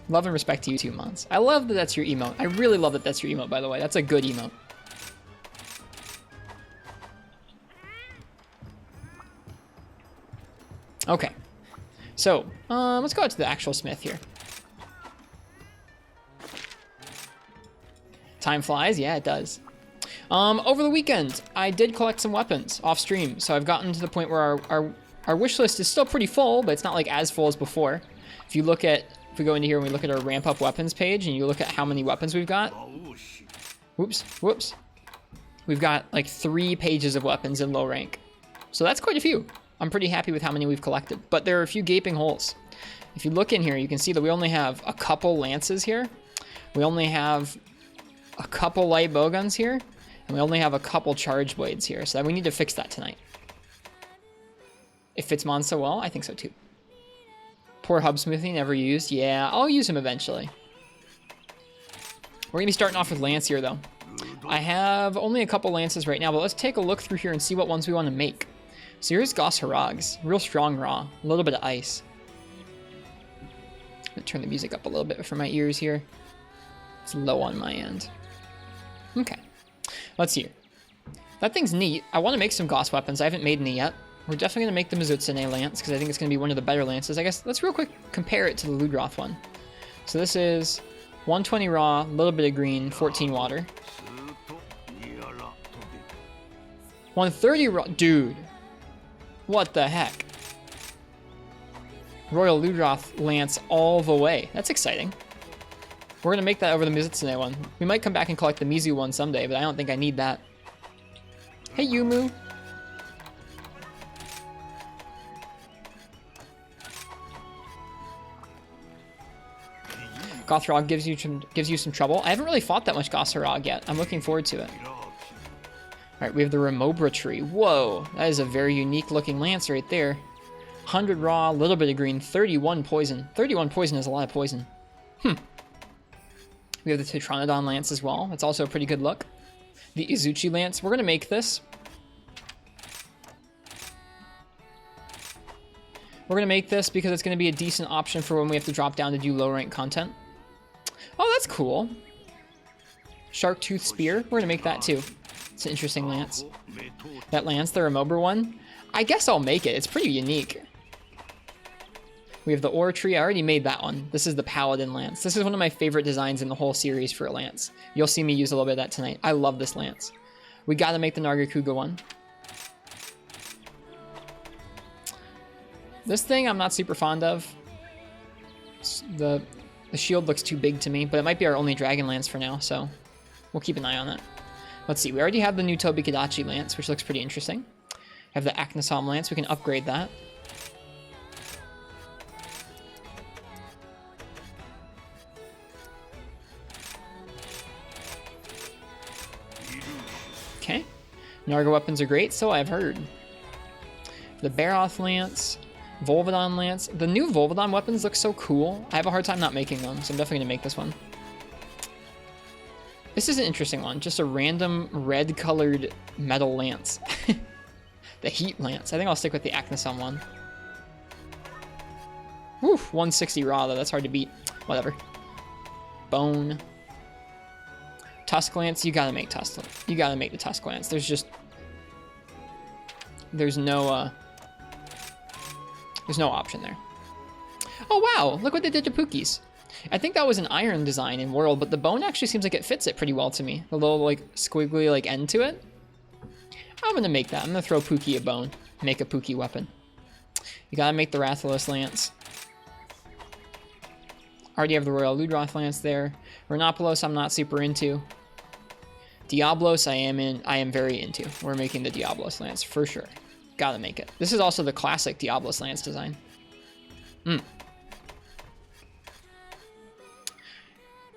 Love and respect to you too, Mons. I love that that's your emote. I really love that that's your emote, by the way. That's a good emote. Okay. So, let's go out to the actual smith here. Time flies. Yeah, it does. Over the weekend, I did collect some weapons off stream. So I've gotten to the point where our wish list is still pretty full, but it's not like as full as before. If you look at, if we go into here and we look at our ramp up weapons page and you look at how many weapons we've got. Whoops. We've got like 3 pages of weapons in low rank. So that's quite a few. I'm pretty happy with how many we've collected, but there are a few gaping holes. If you look in here, you can see that we only have a couple lances here. We only have a couple light bowguns here, and we only have a couple charge blades here. So we need to fix that tonight. It fits Mon so well, I think so too. Poor hub smoothie, never used. Yeah, I'll use him eventually. We're gonna be starting off with Lance here though. I have only a couple lances right now, but let's take a look through here and see what ones we want to make. So here's Goss Harags, real strong raw, a little bit of ice. I'm gonna turn the music up a little bit for my ears here. It's low on my end. Okay, let's see here. That thing's neat. I want to make some Goss weapons. I haven't made any yet. We're definitely going to make the Mizutsune Lance because I think it's going to be one of the better lances. I guess let's real quick compare it to the Ludroth one. So this is 120 raw, a little bit of green, 14 water. 130 raw, dude. What the heck? Royal Ludroth Lance all the way. That's exciting. We're going to make that over the Mizutsune one. We might come back and collect the Mizu one someday, but I don't think I need that. Hey, Yumu. Gothrog gives you some trouble. I haven't really fought that much Gothrog yet. I'm looking forward to it. Alright, we have the Remobra tree. Whoa, that is a very unique looking lance right there. 100 raw, a little bit of green, 31 poison. 31 poison is a lot of poison. We have the Tetranodon lance as well. That's also a pretty good look. The Izuchi lance. We're going to make this. We're going to make this because it's going to be a decent option for when we have to drop down to do low rank content. Oh, that's cool. Shark Tooth Spear. We're going to make that too. It's an interesting lance. That lance, the Remobra one. I guess I'll make it. It's pretty unique. We have the Ore Tree. I already made that one. This is the Paladin Lance. This is one of my favorite designs in the whole series for a lance. You'll see me use a little bit of that tonight. I love this lance. We got to make the Nargacuga one. This thing I'm not super fond of. The shield looks too big to me, but it might be our only Dragon Lance for now, so we'll keep an eye on that. Let's see. We already have the new Tobikadachi Lance, which looks pretty interesting. Have the Aknasom Lance. We can upgrade that. Okay. Narga weapons are great, so I've heard. The Baroth Lance, Volvidon Lance. The new Volvidon weapons look so cool. I have a hard time not making them, so I'm definitely going to make this one. This is an interesting one. Just a random red-colored metal lance. The Heat Lance. I think I'll stick with the Aknasom one. Woof, 160 raw, though. That's hard to beat. Whatever. Bone. Tusk Lance. You gotta make Tusk. You gotta make the Tusk Lance. There's no option there. Oh, wow. Look what they did to Pookies. I think that was an iron design in World, but the bone actually seems like it fits it pretty well to me. The little, like, squiggly, like, end to it. I'm going to make that. I'm going to throw Pookie a bone. Make a Pookie weapon. You got to make the Rathalos Lance. Already have the Royal Ludroth Lance there. Rhinopolos I'm not super into. Diablos I am very into. We're making the Diablos Lance for sure. Gotta make it. This is also the classic Diablos Lance design.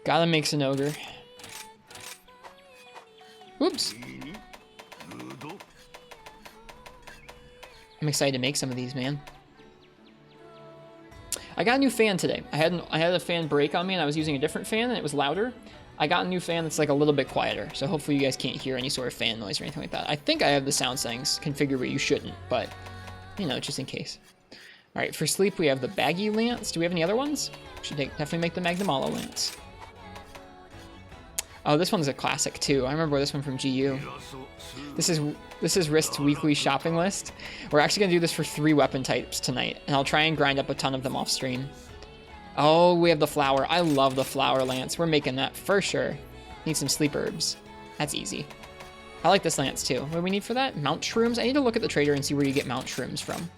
Gotta make Sinogre. Oops. I'm excited to make some of these, man. I got a new fan today. I had a fan break on me and I was using a different fan and it was louder. I got a new fan that's like a little bit quieter, so hopefully you guys can't hear any sort of fan noise or anything like that. I think I have the sound settings configured where you shouldn't, but, you know, just in case. All right, for sleep we have the Baggy Lance. Do we have any other ones? Should definitely make the Magnamalo Lance. Oh, this one's a classic too. I remember this one from GU. This is Wrist's weekly shopping list. We're actually gonna do this for 3 weapon types tonight, and I'll try and grind up a ton of them off stream. Oh, we have the flower. I love the flower lance. We're making that for sure. Need some sleep herbs. That's easy. I like this lance too. What do we need for that? Mount shrooms? I need to look at the trader and see where you get mount shrooms from.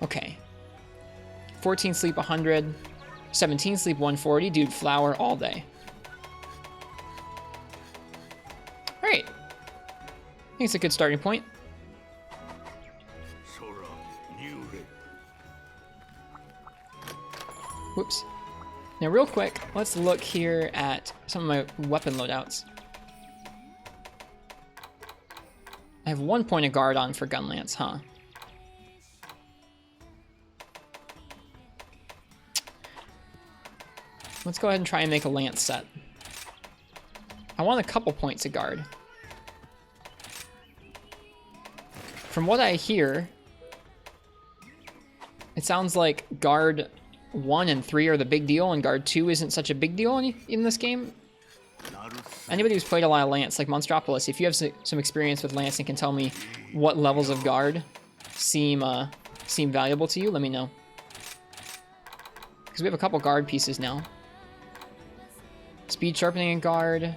Okay. 14 sleep 100. 17 sleep 140. Dude, flower all day. Alright. I think it's a good starting point. Whoops. Now real quick, let's look here at some of my weapon loadouts. I have 1 point of guard on for gun lance, huh? Let's go ahead and try and make a lance set. I want a couple points of guard. From what I hear, it sounds like guard 1 and 3 are the big deal, and guard 2 isn't such a big deal in this game. Anybody who's played a lot of Lance, like Monstropolis, if you have some experience with Lance and can tell me what levels of guard seem valuable to you, let me know. Because we have a couple guard pieces now. Speed sharpening and guard.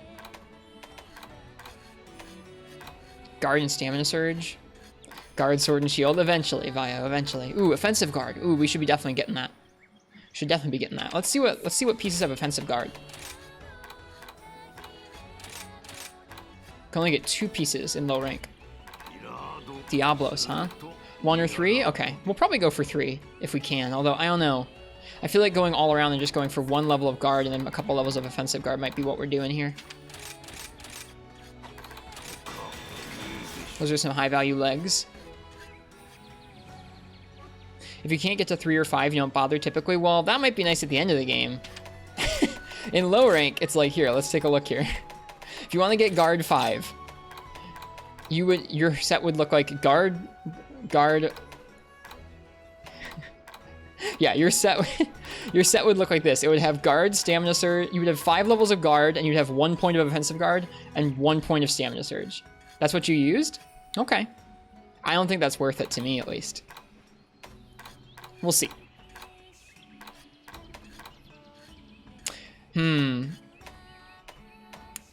Guard and stamina surge. Guard, sword, and shield. Eventually, Vio, eventually. Ooh, offensive guard. Ooh, we should be definitely getting that. Should definitely be getting that. Let's see what pieces have offensive guard. Can only get 2 pieces in low rank. Diablos, huh? 1 or 3? Okay, we'll probably go for 3 if we can. Although I don't know. I feel like going all around and just going for 1 level of guard and then a couple levels of offensive guard might be what we're doing here. Those are some high value legs. If you can't get to 3 or 5, you don't bother typically. Well, that might be nice at the end of the game. In low rank, it's like, here, let's take a look here. If you want to get guard 5, your set would look like guard. Yeah, your set would look like this. It would have guard, stamina surge. You would have 5 levels of guard, and you'd have 1 point of offensive guard and 1 point of stamina surge. That's what you used? Okay. I don't think that's worth it to me, at least. We'll see.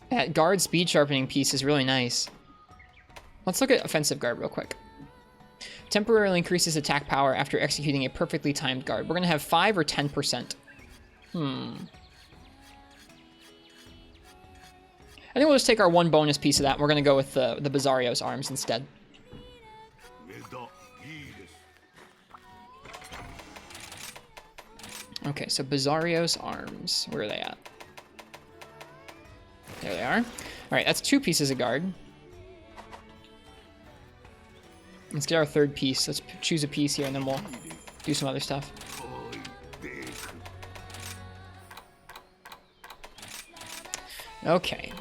That guard speed sharpening piece is really nice. Let's look at offensive guard real quick. Temporarily increases attack power after executing a perfectly timed guard. We're going to have 5 or 10%. I think we'll just take our 1 bonus piece of that, and we're going to go with the Bizarrio's arms instead. Okay, so Bizarrio's arms. Where are they at? There they are. All right, that's 2 pieces of guard. Let's get our 3rd piece. Let's choose a piece here, and then we'll do some other stuff. Okay.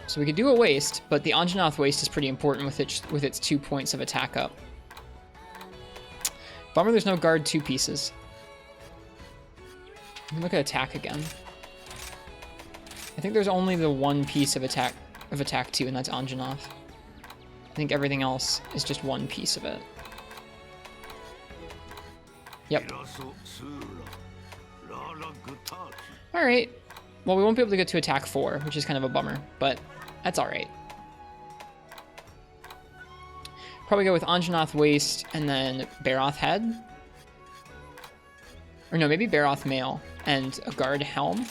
So we could do a waist, but the Anjanath waist is pretty important with its 2 points of attack up. Bummer there's no guard 2 pieces. Look at attack again. I think there's only the 1 piece of attack 2, and that's Anjanath. I think everything else is just 1 piece of it. Yep. Alright. Well, we won't be able to get to attack 4, which is kind of a bummer, but that's alright. Probably go with Anjanath waist and then Baroth head. Or no, maybe Baroth mail and a guard helm.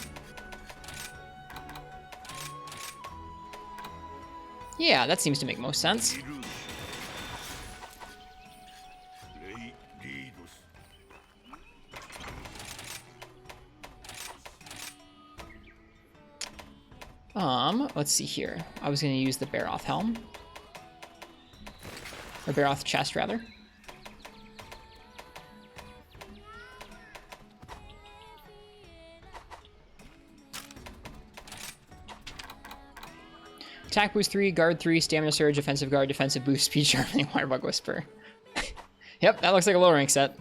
Yeah, that seems to make most sense. Let's see here. I was going to use the Baroth helm. Or Baroth chest, rather. Attack boost 3, guard 3, stamina surge, offensive guard, defensive boost, speed sharpening, waterbug whisper. Yep, that looks like a low rank set.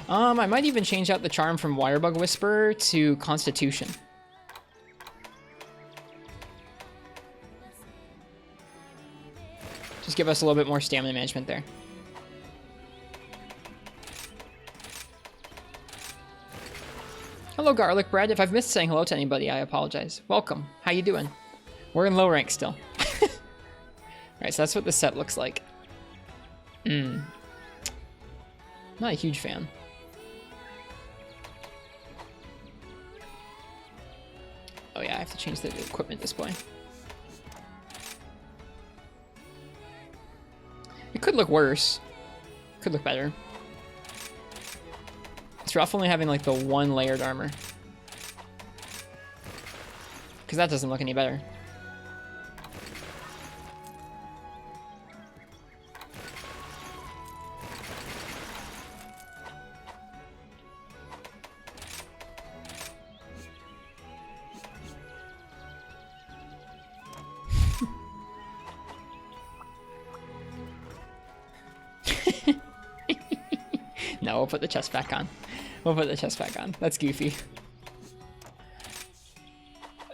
I might even change out the charm from Wirebug Whisperer to Constitution. Just give us a little bit more stamina management there. Hello, Garlic Bread. If I've missed saying hello to anybody, I apologize. Welcome. How you doing? We're in low rank still. Alright, so that's what the set looks like. Not a huge fan. Oh yeah, I have to change the equipment display. It could look worse. Could look better. It's rough only having like the one layered armor. Because that doesn't look any better. No, we'll put the chest back on. We'll put the chest back on. That's goofy.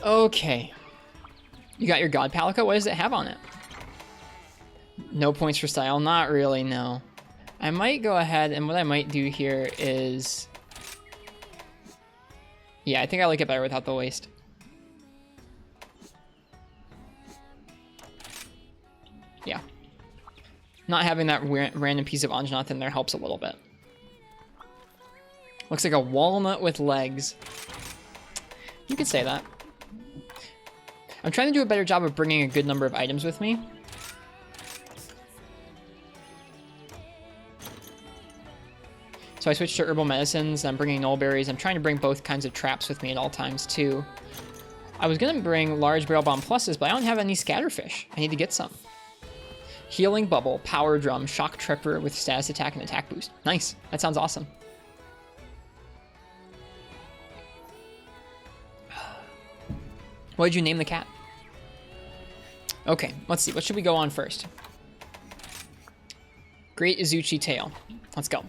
Okay. You got your God Palico? What does it have on it? No points for style? Not really, no. I might go ahead, and what I might do here is... Yeah, I think I like it better without the waist. Yeah. Not having that random piece of Anjanath in there helps a little bit. Looks like a walnut with legs. You could say that. I'm trying to do a better job of bringing a good number of items with me. So I switched to herbal medicines. I'm bringing null berries. I'm trying to bring both kinds of traps with me at all times too. I was gonna bring large barrel bomb pluses, but I don't have any scatterfish. I need to get some. Healing bubble, power drum, shock tripper with status attack and attack boost. Nice. That sounds awesome. What did you name the cat? Okay, let's see. What should we go on first? Great Izuchi tail. Let's go.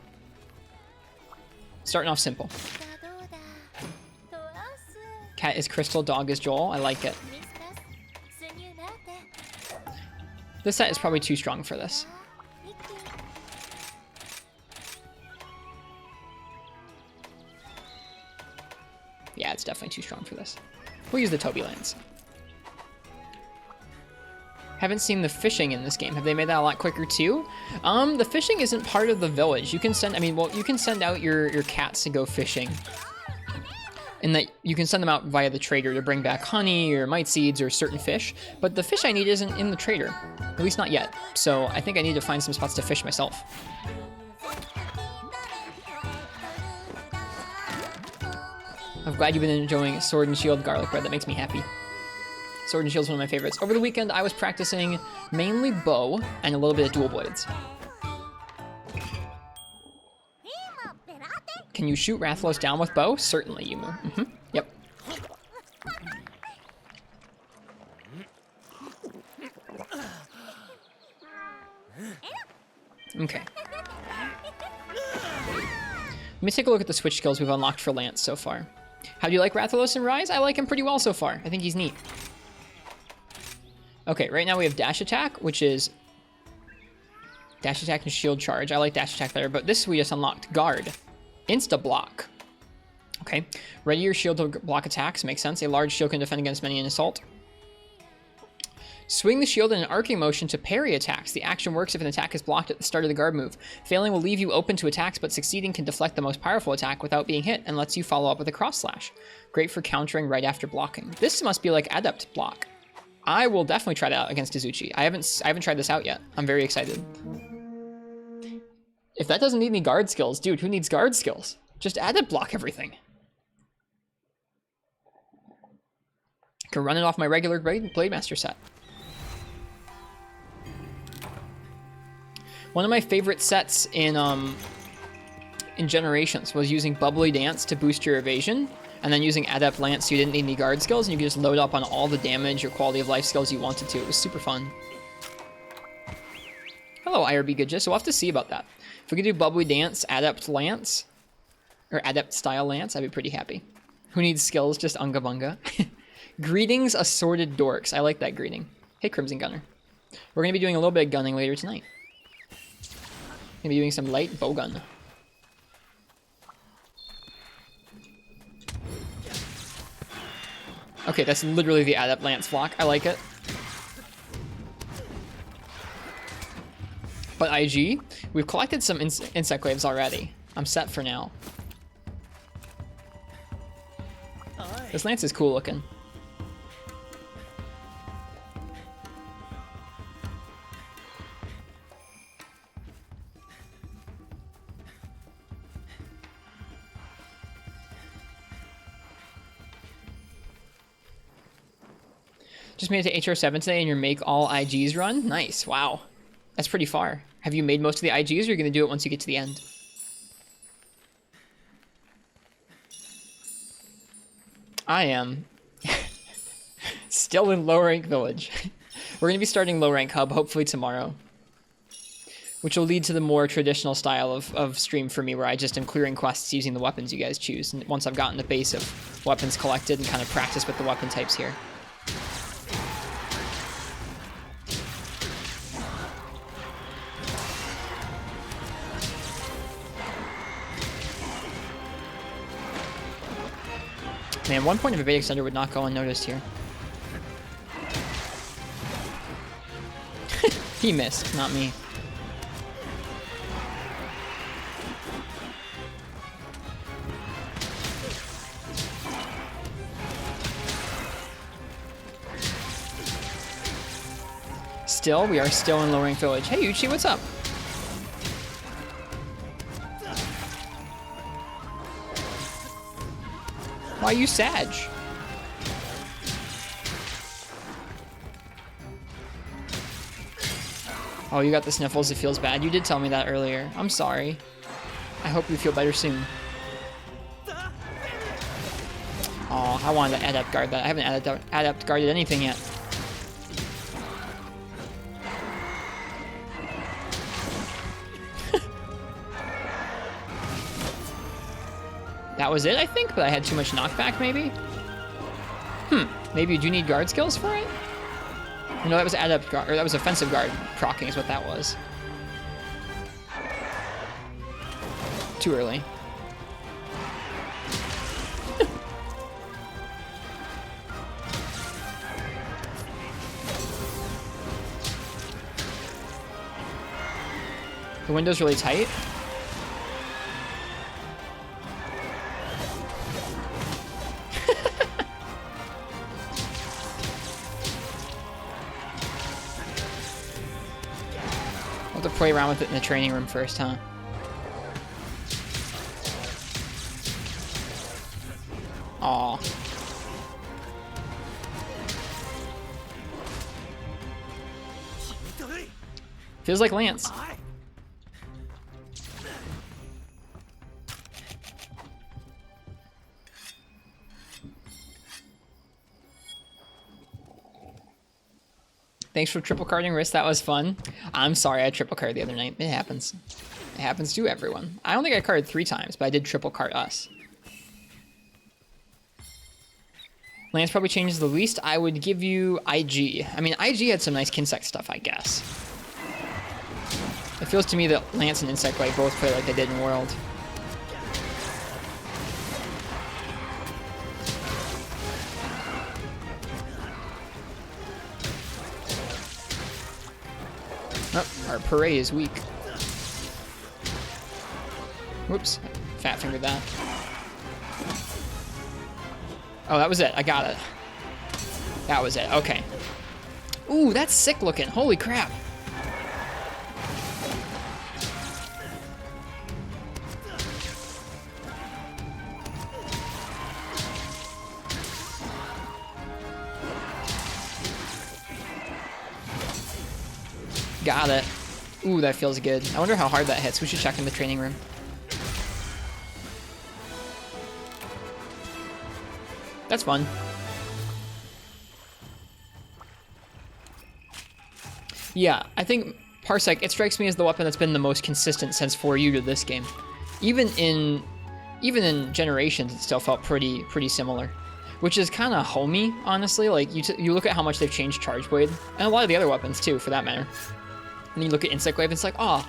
Starting off simple. Cat is Crystal, dog is Joel. I like it. This set is probably too strong for this. Yeah, it's definitely too strong for this. We'll use the Toby Lance. Haven't seen the fishing in this game. Have they made that a lot quicker too? The fishing isn't part of the village. You can send, you can send out your cats to go fishing. And that you can send them out via the trader to bring back honey or mite seeds or certain fish. But the fish I need isn't in the trader. At least not yet. So I think I need to find some spots to fish myself. I'm glad you've been enjoying Sword and Shield garlic bread. That makes me happy. Sword and Shield is one of my favorites. Over the weekend, I was practicing mainly bow and a little bit of dual blades. Can you shoot Rathalos down with bow? Certainly, Yumu. Yep. Okay. Let me take a look at the switch skills we've unlocked for Lance so far. How do you like Rathalos and Rise? I like him pretty well so far. I think he's neat. Okay, right now we have Dash Attack, which is Dash Attack and Shield Charge. I like Dash Attack better, but this we just unlocked. Guard. Insta Block. Okay. Ready your shield to block attacks. Makes sense. A large shield can defend against many in assault. Swing the shield in an arcing motion to parry attacks. The action works if an attack is blocked at the start of the guard move. Failing will leave you open to attacks, but succeeding can deflect the most powerful attack without being hit and lets you follow up with a cross slash. Great for countering right after blocking. This must be like Adept Block. I will definitely try that out against Izuchi. I haven't tried this out yet. I'm very excited. If that doesn't need any guard skills, dude, who needs guard skills? Just Adept Block everything. Can run it off my regular Blade Master set. One of my favorite sets in Generations was using Bubbly Dance to boost your evasion, and then using Adept Lance so you didn't need any guard skills, and you could just load up on all the damage or quality of life skills you wanted to. It was super fun. Hello, Hello, IRB Good Gist. So we'll have to see about that. If we could do Bubbly Dance, Adept Lance, or Adept Style Lance, I'd be pretty happy. Who needs skills? Just Unga Bunga. Greetings, assorted dorks. I like that greeting. Hey, Crimson Gunner. We're going to be doing a little bit of gunning later tonight. Going to be doing some light bowgun. Okay, that's literally the Adept Lance flock. I like it. But IG, we've collected some insect waves already. I'm set for now. This Lance is cool looking. Just made it to HR7 today and your make all IGs run? Nice, wow. That's pretty far. Have you made most of the IGs or are you going to do it once you get to the end? I am still in low rank village. We're going to be starting low rank hub hopefully tomorrow, which will lead to the more traditional style of stream for me where I just am clearing quests using the weapons you guys choose. And once I've gotten the base of weapons collected and kind of practice with the weapon types here. Man, 1 point of evade extender would not go unnoticed here. He missed, not me. Still, we are still in low rank village. Hey Uchi, what's up? Why are you Sag? Oh, you got the sniffles. It feels bad. You did tell me that earlier. I'm sorry. I hope you feel better soon. Oh, I wanted to adept guard that. I haven't adept guarded anything yet. That was it, I think, but I had too much knockback, maybe? Maybe you do need guard skills for it? No, that was adept guard, or that was offensive guard proccing is what that was. Too early. The window's really tight. Play around with it in the training room first, huh? Aw. Feels like Lance. Thanks for triple carding wrist. That was fun. I'm sorry I triple carded the other night. It happens. It happens to everyone. I don't think I carded 3 times, but I did triple card us. Lance probably changes the least. I would give you IG. I mean, IG had some nice Kinsect stuff, I guess. It feels to me that Lance and Insect Blade both play like they did in World. Oh, our parade is weak. Whoops, fat fingered that. Oh, that was it. I got it. That was it. Okay. Ooh, that's sick looking. Holy crap. Got it. Ooh, that feels good. I wonder how hard that hits. We should check in the training room. That's fun. Yeah, I think Parsec, it strikes me as the weapon that's been the most consistent since 4U to this game. Even in Generations, it still felt pretty similar, which is kind of homey, honestly. Like, you look at how much they've changed Charge Blade, and a lot of the other weapons too, for that matter. And then you look at Insect Wave, and it's like, oh,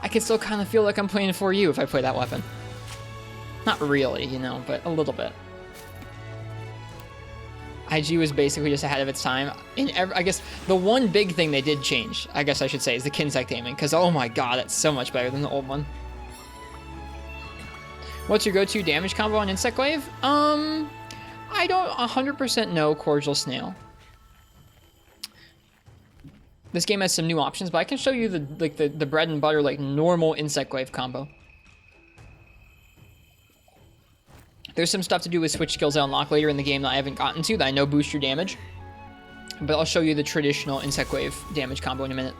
I can still kind of feel like I'm playing 4U if I play that weapon. Not really, you know, but a little bit. IG was basically just ahead of its time. I guess the one big thing they did change, I guess I should say, is the Kinsect aiming, because oh my god, that's so much better than the old one. What's your go-to damage combo on Insect Wave? I don't 100% know Cordial Snail. This game has some new options, but I can show you the bread and butter, like, normal Insect Wave combo. There's some stuff to do with switch skills I unlock later in the game that I haven't gotten to that I know boost your damage. But I'll show you the traditional Insect Wave damage combo in a minute.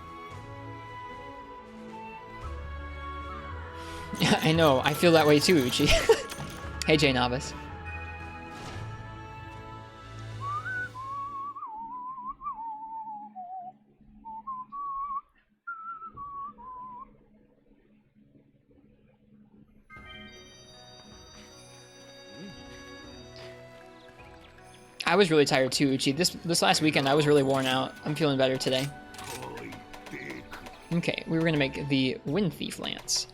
Yeah, I know. I feel that way too, Uchi. Hey, J Novice. I was really tired too, Uchi. This last weekend, I was really worn out. I'm feeling better today. Okay, we were gonna make the Wind Thief Lance.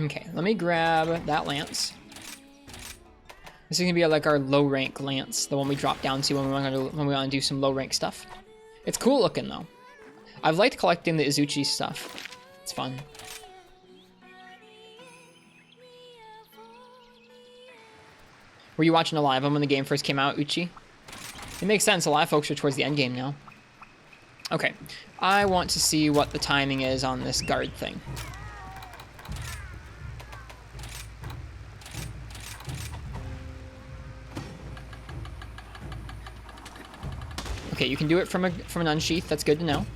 Okay, let me grab that lance. This is gonna be like our low rank lance, the one we drop down to when we want to do some low rank stuff. It's cool looking though. I've liked collecting the Izuchi stuff. It's fun. Were you watching a lot of them when the game first came out, Uchi? It makes sense. A lot of folks are towards the end game now. Okay, I want to see what the timing is on this guard thing. Okay, you can do it from an unsheath. That's good to know.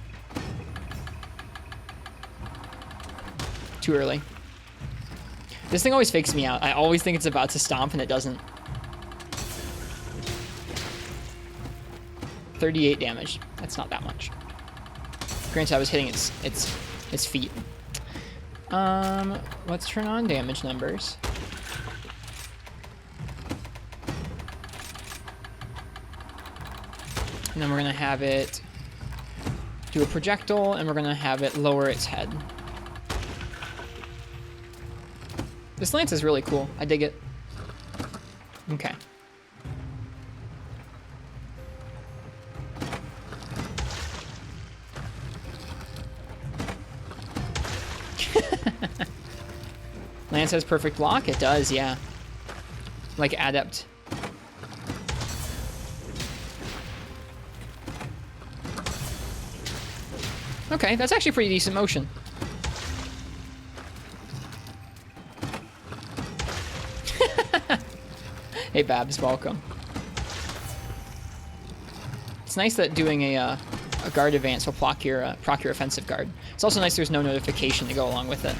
Too early. This thing always fakes me out. I always think it's about to stomp and it doesn't. 38 damage. That's not that much. Granted, I was hitting its feet. Let's turn on damage numbers. And then we're gonna have it do a projectile, and we're gonna have it lower its head. This lance is really cool. I dig it. Okay. Lance has perfect block? It does, yeah. Like Adept. Okay, that's actually pretty decent motion. Hey Babs, welcome. It's nice that doing a guard advance will proc your offensive guard. It's also nice there's no notification to go along with it.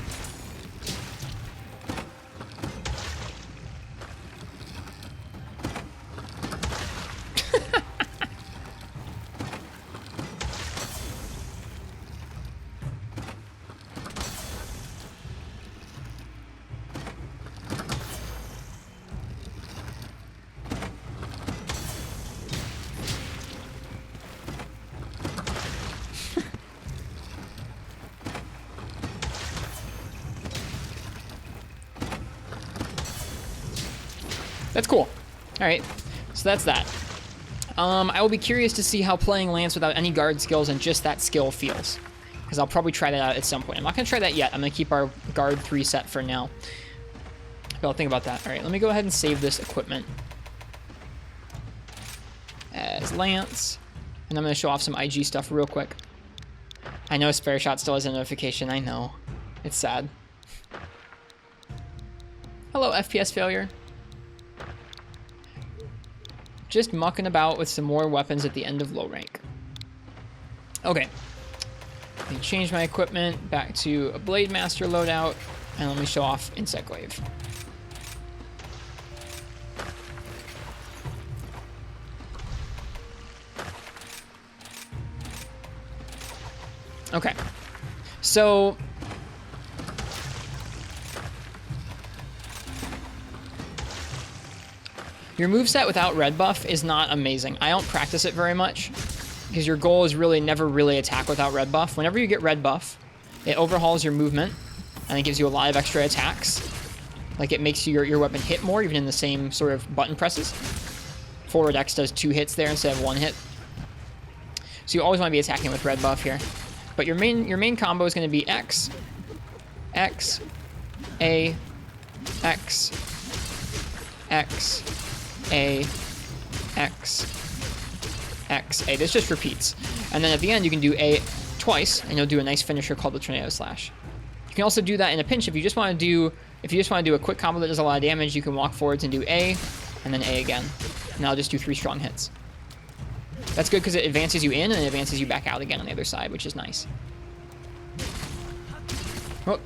That's cool. All right, so that's that. I will be curious to see how playing Lance without any guard skills and just that skill feels, because I'll probably try that out at some point. I'm not going to try that yet. I'm going to keep our guard 3 set for now. But I'll think about that. All right, let me go ahead and save this equipment as Lance, and I'm going to show off some IG stuff real quick. I know Spare Shot still has a notification. I know. It's sad. Hello, FPS failure. Just mucking about with some more weapons at the end of low rank. Okay. Let me change my equipment back to a Blade Master loadout, and let me show off Insect Glaive. Okay, so your moveset without red buff is not amazing. I don't practice it very much because your goal is really never really attack without red buff. Whenever you get red buff, it overhauls your movement and it gives you a lot of extra attacks. Like it makes your weapon hit more even in the same sort of button presses. Forward X does 2 hits there instead of 1 hit. So you always want to be attacking with red buff here. But your main combo is going to be X, X, A, X, X, A, X, X, A. This just repeats. And then at the end, you can do A twice, and you'll do a nice finisher called the Tornado Slash. You can also do that in a pinch if you just want to do a quick combo that does a lot of damage. You can walk forwards and do A, and then A again. And I'll just do 3 strong hits. That's good because it advances you in and it advances you back out again on the other side, which is nice. Oh.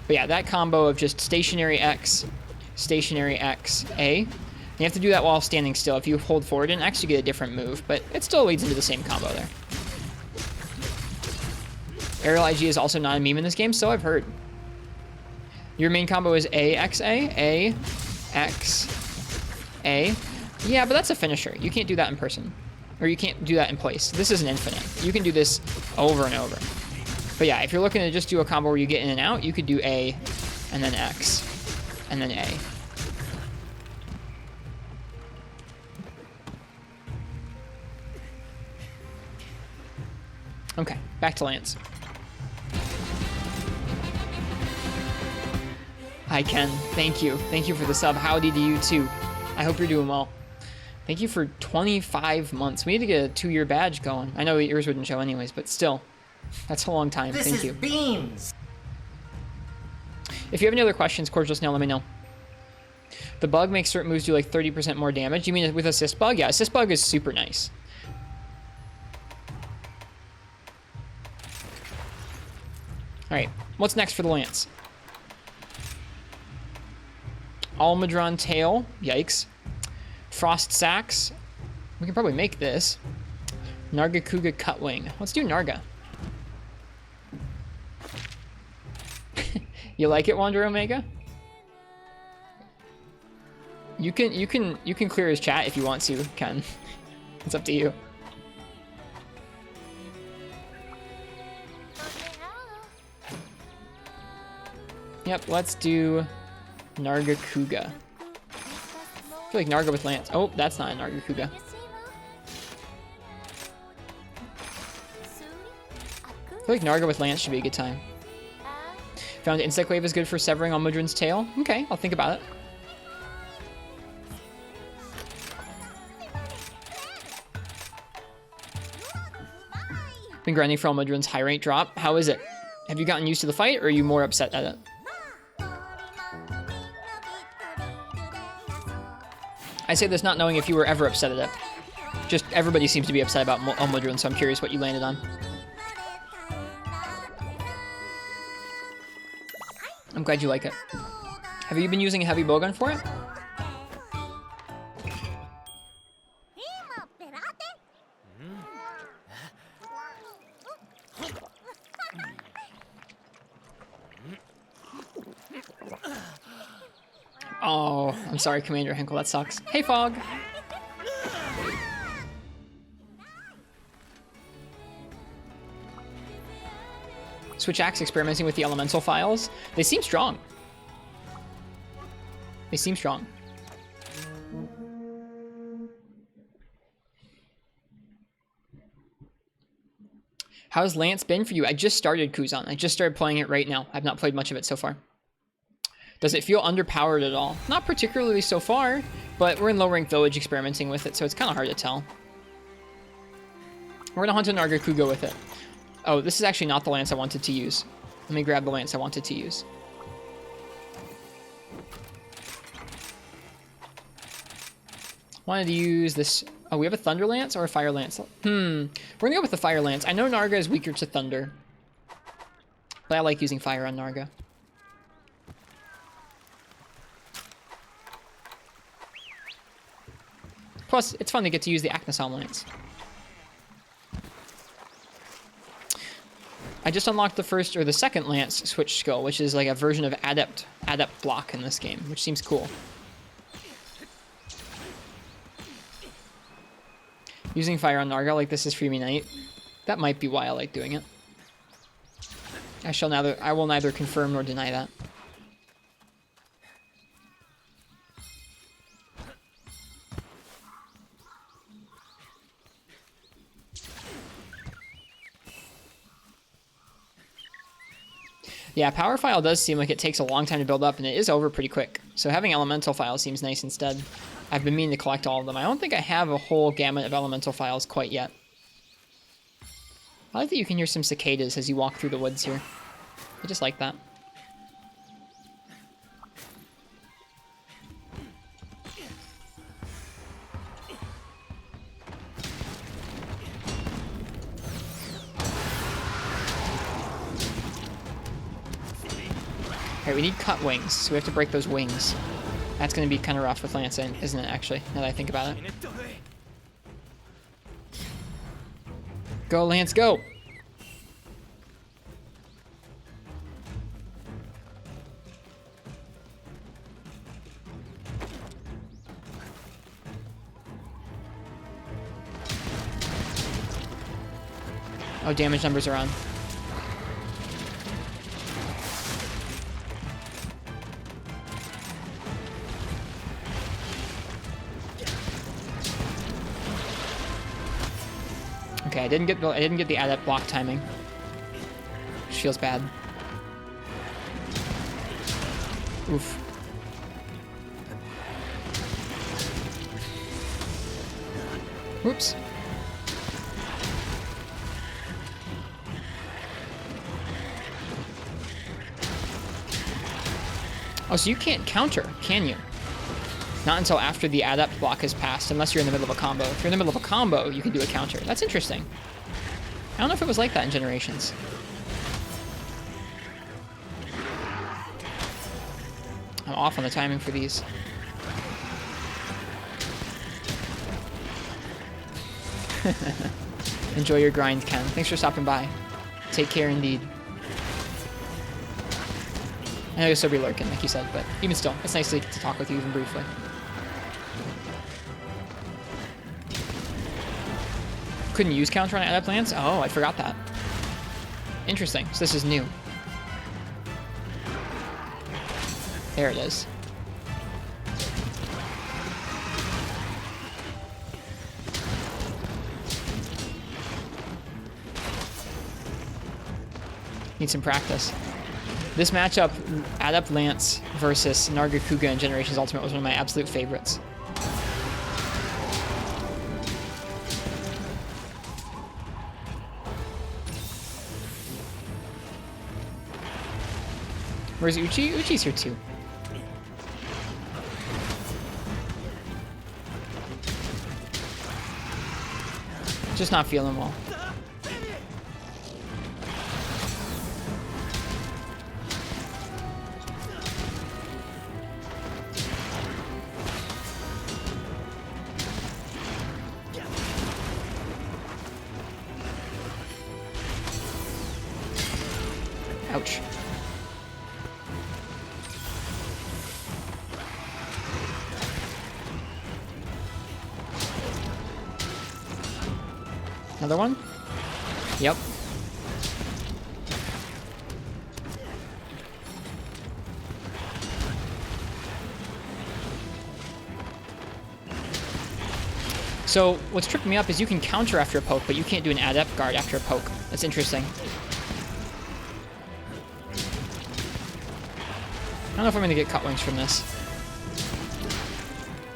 But yeah, that combo of just stationary X, A. You have to do that while standing still. If you hold forward in X, you get a different move, but it still leads into the same combo there. Aerial IG is also not a meme in this game, so I've heard. Your main combo is A, X, A, X, A. Yeah, but that's a finisher. You can't do that in person. Or you can't do that in place. This is an infinite. You can do this over and over. But yeah, if you're looking to just do a combo where you get in and out, you could do A, and then X, and then A. Okay, back to Lance. Hi, Ken. Thank you. Thank you for the sub. Howdy to you, too. I hope you're doing well. Thank you for 25 months. We need to get a 2-year badge going. I know yours wouldn't show anyways, but still. That's a long time. Thank you. This is beans! If you have any other questions, cordial snail, let me know. The bug makes certain moves do like 30% more damage. You mean with assist bug? Yeah, assist bug is super nice. Alright, what's next for the Lance? Almudron Tail. Yikes. Frost Sax. We can probably make this. Nargacuga Cutwing. Let's do Narga. You like it, Wander Omega? You can clear his chat if you want to, Ken. It's up to you. Yep, let's do Nargacuga. I feel like Narga with Lance. Oh, that's not a Nargacuga. I feel like Narga with Lance should be a good time. Found Insect Wave is good for severing Almudron's tail. Okay, I'll think about it. Been grinding for Almudron's high rank drop. How is it? Have you gotten used to the fight, or are you more upset at it? I say this not knowing if you were ever upset at it. Just everybody seems to be upset about Almudron, so I'm curious what you landed on. I'm glad you like it. Have you been using a heavy bowgun for it? Oh, I'm sorry, Commander Henkel, that sucks. Hey, Fog! Switch Axe experimenting with the elemental files. They seem strong. They seem strong. How's Lance been for you? I just started Kuzan. I just started playing it right now. I've not played much of it so far. Does it feel underpowered at all? Not particularly so far, but we're in low rank village experimenting with it, so it's kind of hard to tell. We're gonna hunt a Nargacuga with it. Oh, this is actually not the lance I wanted to use. Let me grab the lance I wanted to use. Wanted to use this. Oh, we have a Thunder Lance or a Fire Lance? We're gonna go with the Fire Lance. I know Narga is weaker to Thunder, but I like using Fire on Narga. Plus, it's fun to get to use the Acnesom Lance. I just unlocked the first or the second Lance switch skill, which is like a version of Adept block in this game, which seems cool. Using Fire on Narga like this is Freemy Knight. That might be why I like doing it. I will neither confirm nor deny that. Yeah, Power File does seem like it takes a long time to build up, and it is over pretty quick. So having Elemental File seems nice instead. I've been meaning to collect all of them. I don't think I have a whole gamut of Elemental Files quite yet. I like that you can hear some cicadas as you walk through the woods here. I just like that. Alright, we need cut wings, so we have to break those wings. That's going to be kind of rough with Lance, isn't it, actually, now that I think about it. Go, Lance, go! Oh, damage numbers are on. Okay, I didn't get the adept block timing, which feels bad. Oof. Whoops. Oh, so you can't counter, can you? Not until after the adept block has passed, unless you're in the middle of a combo. If you're in the middle of a combo, you can do a counter. That's interesting. I don't know if it was like that in Generations. I'm off on the timing for these. Enjoy your grind, Ken. Thanks for stopping by. Take care indeed. I know you'll still be lurking, like you said, but even still, it's nice to talk with you even briefly. Couldn't use counter on Adept Lance? Oh, I forgot that. Interesting. So this is new. There it is. Need some practice. This matchup, Adept Lance versus Nargacuga in Generations Ultimate, was one of my absolute favorites. Where's Uchi? Uchi's here too. Just not feeling well. Ouch. Another one? Yep. So what's tripping me up is you can counter after a poke, but you can't do an adept guard after a poke. That's interesting. I don't know if I'm going to get cut wings from this.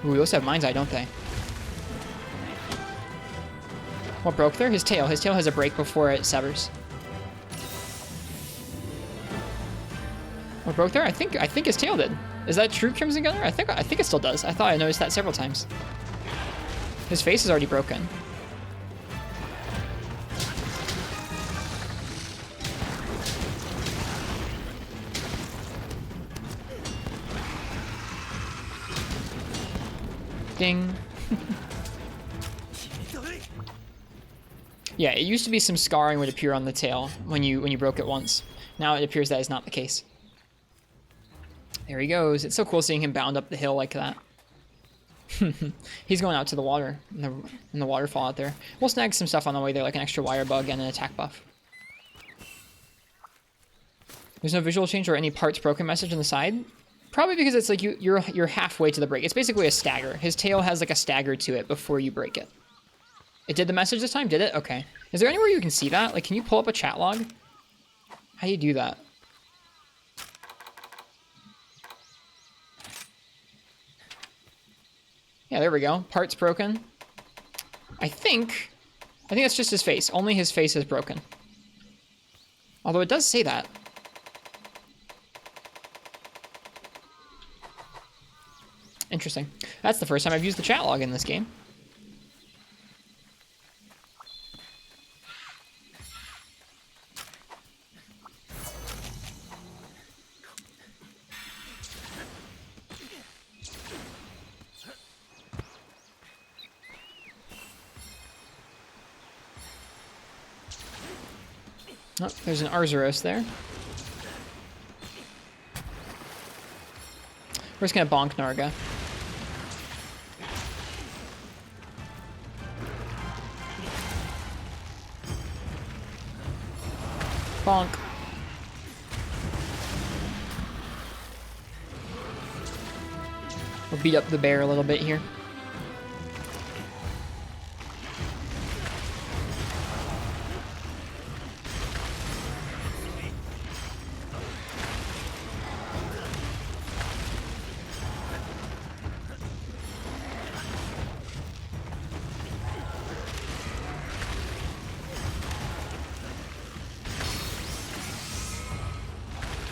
Ooh, those have Mind's Eye, don't they? What broke there? His tail. His tail has a break before it severs. What broke there? I think his tail did. Is that true, Crimson Gunner? I think it still does. I thought I noticed that several times. His face is already broken. Ding. Yeah, it used to be some scarring would appear on the tail when you broke it once. Now it appears that is not the case. There he goes. It's so cool seeing him bound up the hill like that. He's going out to the water, in the waterfall out there. We'll snag some stuff on the way there, like an extra wire bug and an attack buff. There's no visual change or any parts broken message on the side. Probably because it's like you're halfway to the break. It's basically a stagger. His tail has like a stagger to it before you break it. It did the message this time? Did it? Okay. Is there anywhere you can see that? Like, can you pull up a chat log? How do you do that? Yeah, there we go. Parts broken. I think it's just his face. Only his face is broken. Although it does say that. Interesting. That's the first time I've used the chat log in this game. Oh, there's an Arzuros there. We're just gonna bonk Narga. Bonk. We'll beat up the bear a little bit here.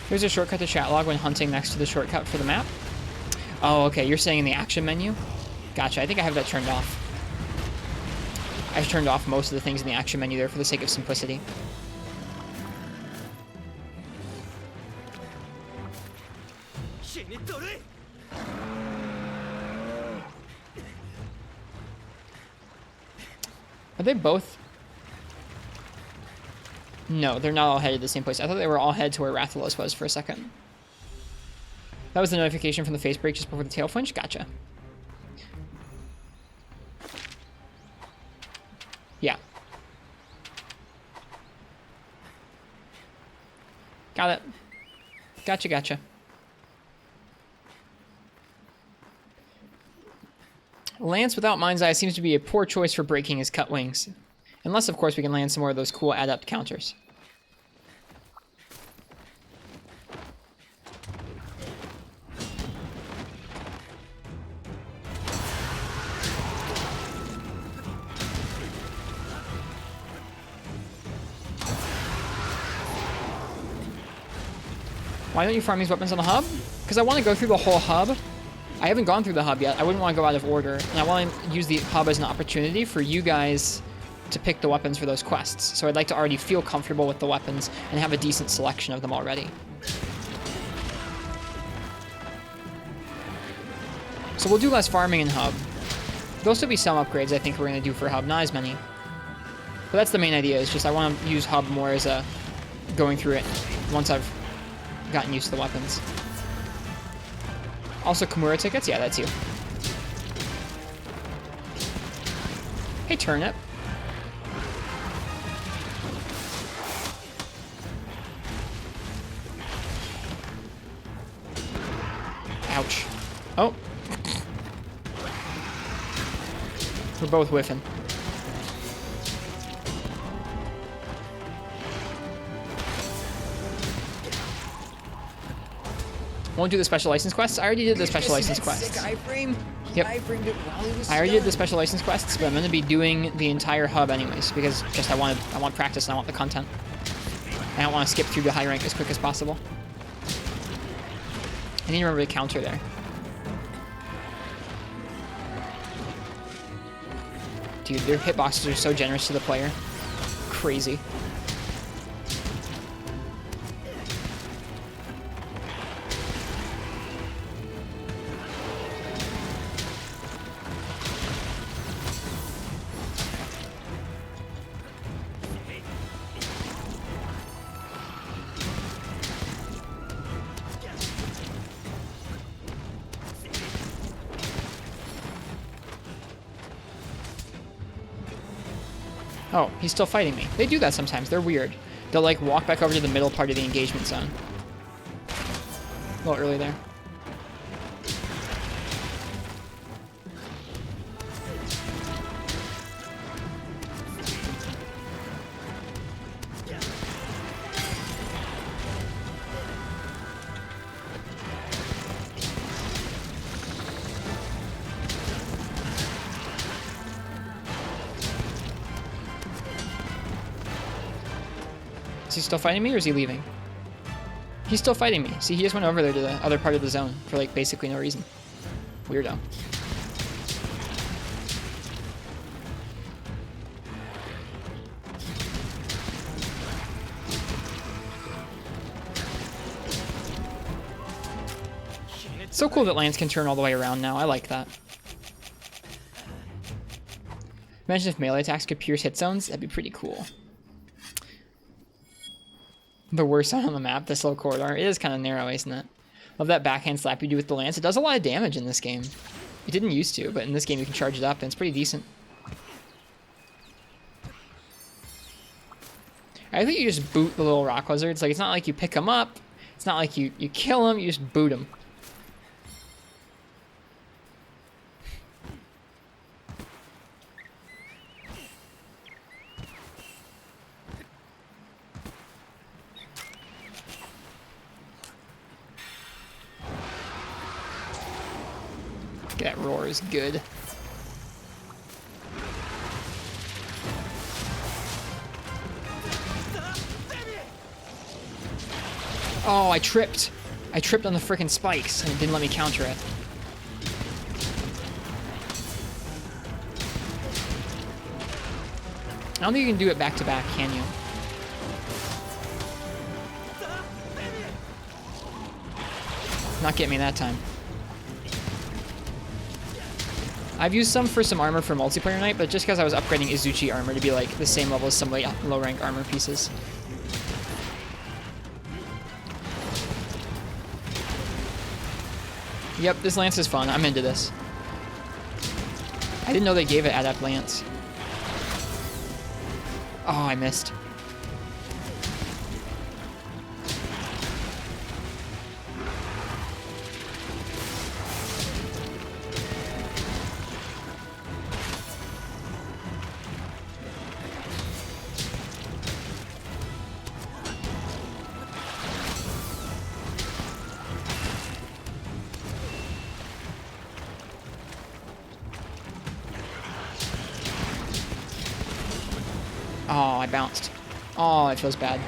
There's a shortcut to chat log when hunting next to the shortcut for the map. Oh, okay, you're saying in the action menu? Gotcha, I think I have that turned off. I've turned off most of the things in the action menu there for the sake of simplicity. Are they both? No, they're not all headed to the same place. I thought they were all headed to where Rathalos was for a second. That was the notification from the face break just before the tail flinch? Gotcha. Yeah. Got it. Gotcha, gotcha. Lance without Mind's Eye seems to be a poor choice for breaking his cut wings. Unless, of course, we can land some more of those cool adept counters. Why don't you farm these weapons on the hub? Because I want to go through the whole hub. I haven't gone through the hub yet. I wouldn't want to go out of order. And I want to use the hub as an opportunity for you guys to pick the weapons for those quests. So I'd like to already feel comfortable with the weapons and have a decent selection of them already. So we'll do less farming in hub. There'll still be some upgrades I think we're going to do for hub, not as many. But that's the main idea, is just I want to use hub more as a going through it once I've gotten used to the weapons. Also Kimura tickets? Yeah, that's you. Hey, Turnip. Ouch. Oh. We're both whiffing. Won't do the special license quests? I already did the special license quests. Yep. I already did the special license quests, but I'm going to be doing the entire hub anyways, because just I want practice and I want the content. I don't want to skip through the high rank as quick as possible. I need to remember to counter there. Dude, their hitboxes are so generous to the player. Crazy. Oh, he's still fighting me. They do that sometimes. They're weird. They'll like walk back over to the middle part of the engagement zone. A little early there. Is he still fighting me or is he leaving? He's still fighting me. See, he just went over there to the other part of the zone for like basically no reason. Weirdo. It's so cool that Lance can turn all the way around now. I like that. Imagine if melee attacks could pierce hit zones. That'd be pretty cool. The worst zone on the map, this little corridor. It is kind of narrow, isn't it? Love that backhand slap you do with the Lance. It does a lot of damage in this game. It didn't used to, but in this game you can charge it up, and it's pretty decent. I think you just boot the little rock lizards. Like, it's not like you pick them up. It's not like you kill them. You just boot them. That roar is good. Oh, I tripped. I tripped on the frickin' spikes and it didn't let me counter it. I don't think you can do it back to back, can you? Not getting me that time. I've used some for some armor for multiplayer night, but just because I was upgrading Izuchi armor to be like the same level as some like low rank armor pieces. Yep, this Lance is fun. I'm into this. I didn't know they gave it Adept Lance. Oh, I missed. Oh, I bounced. Oh, it feels bad.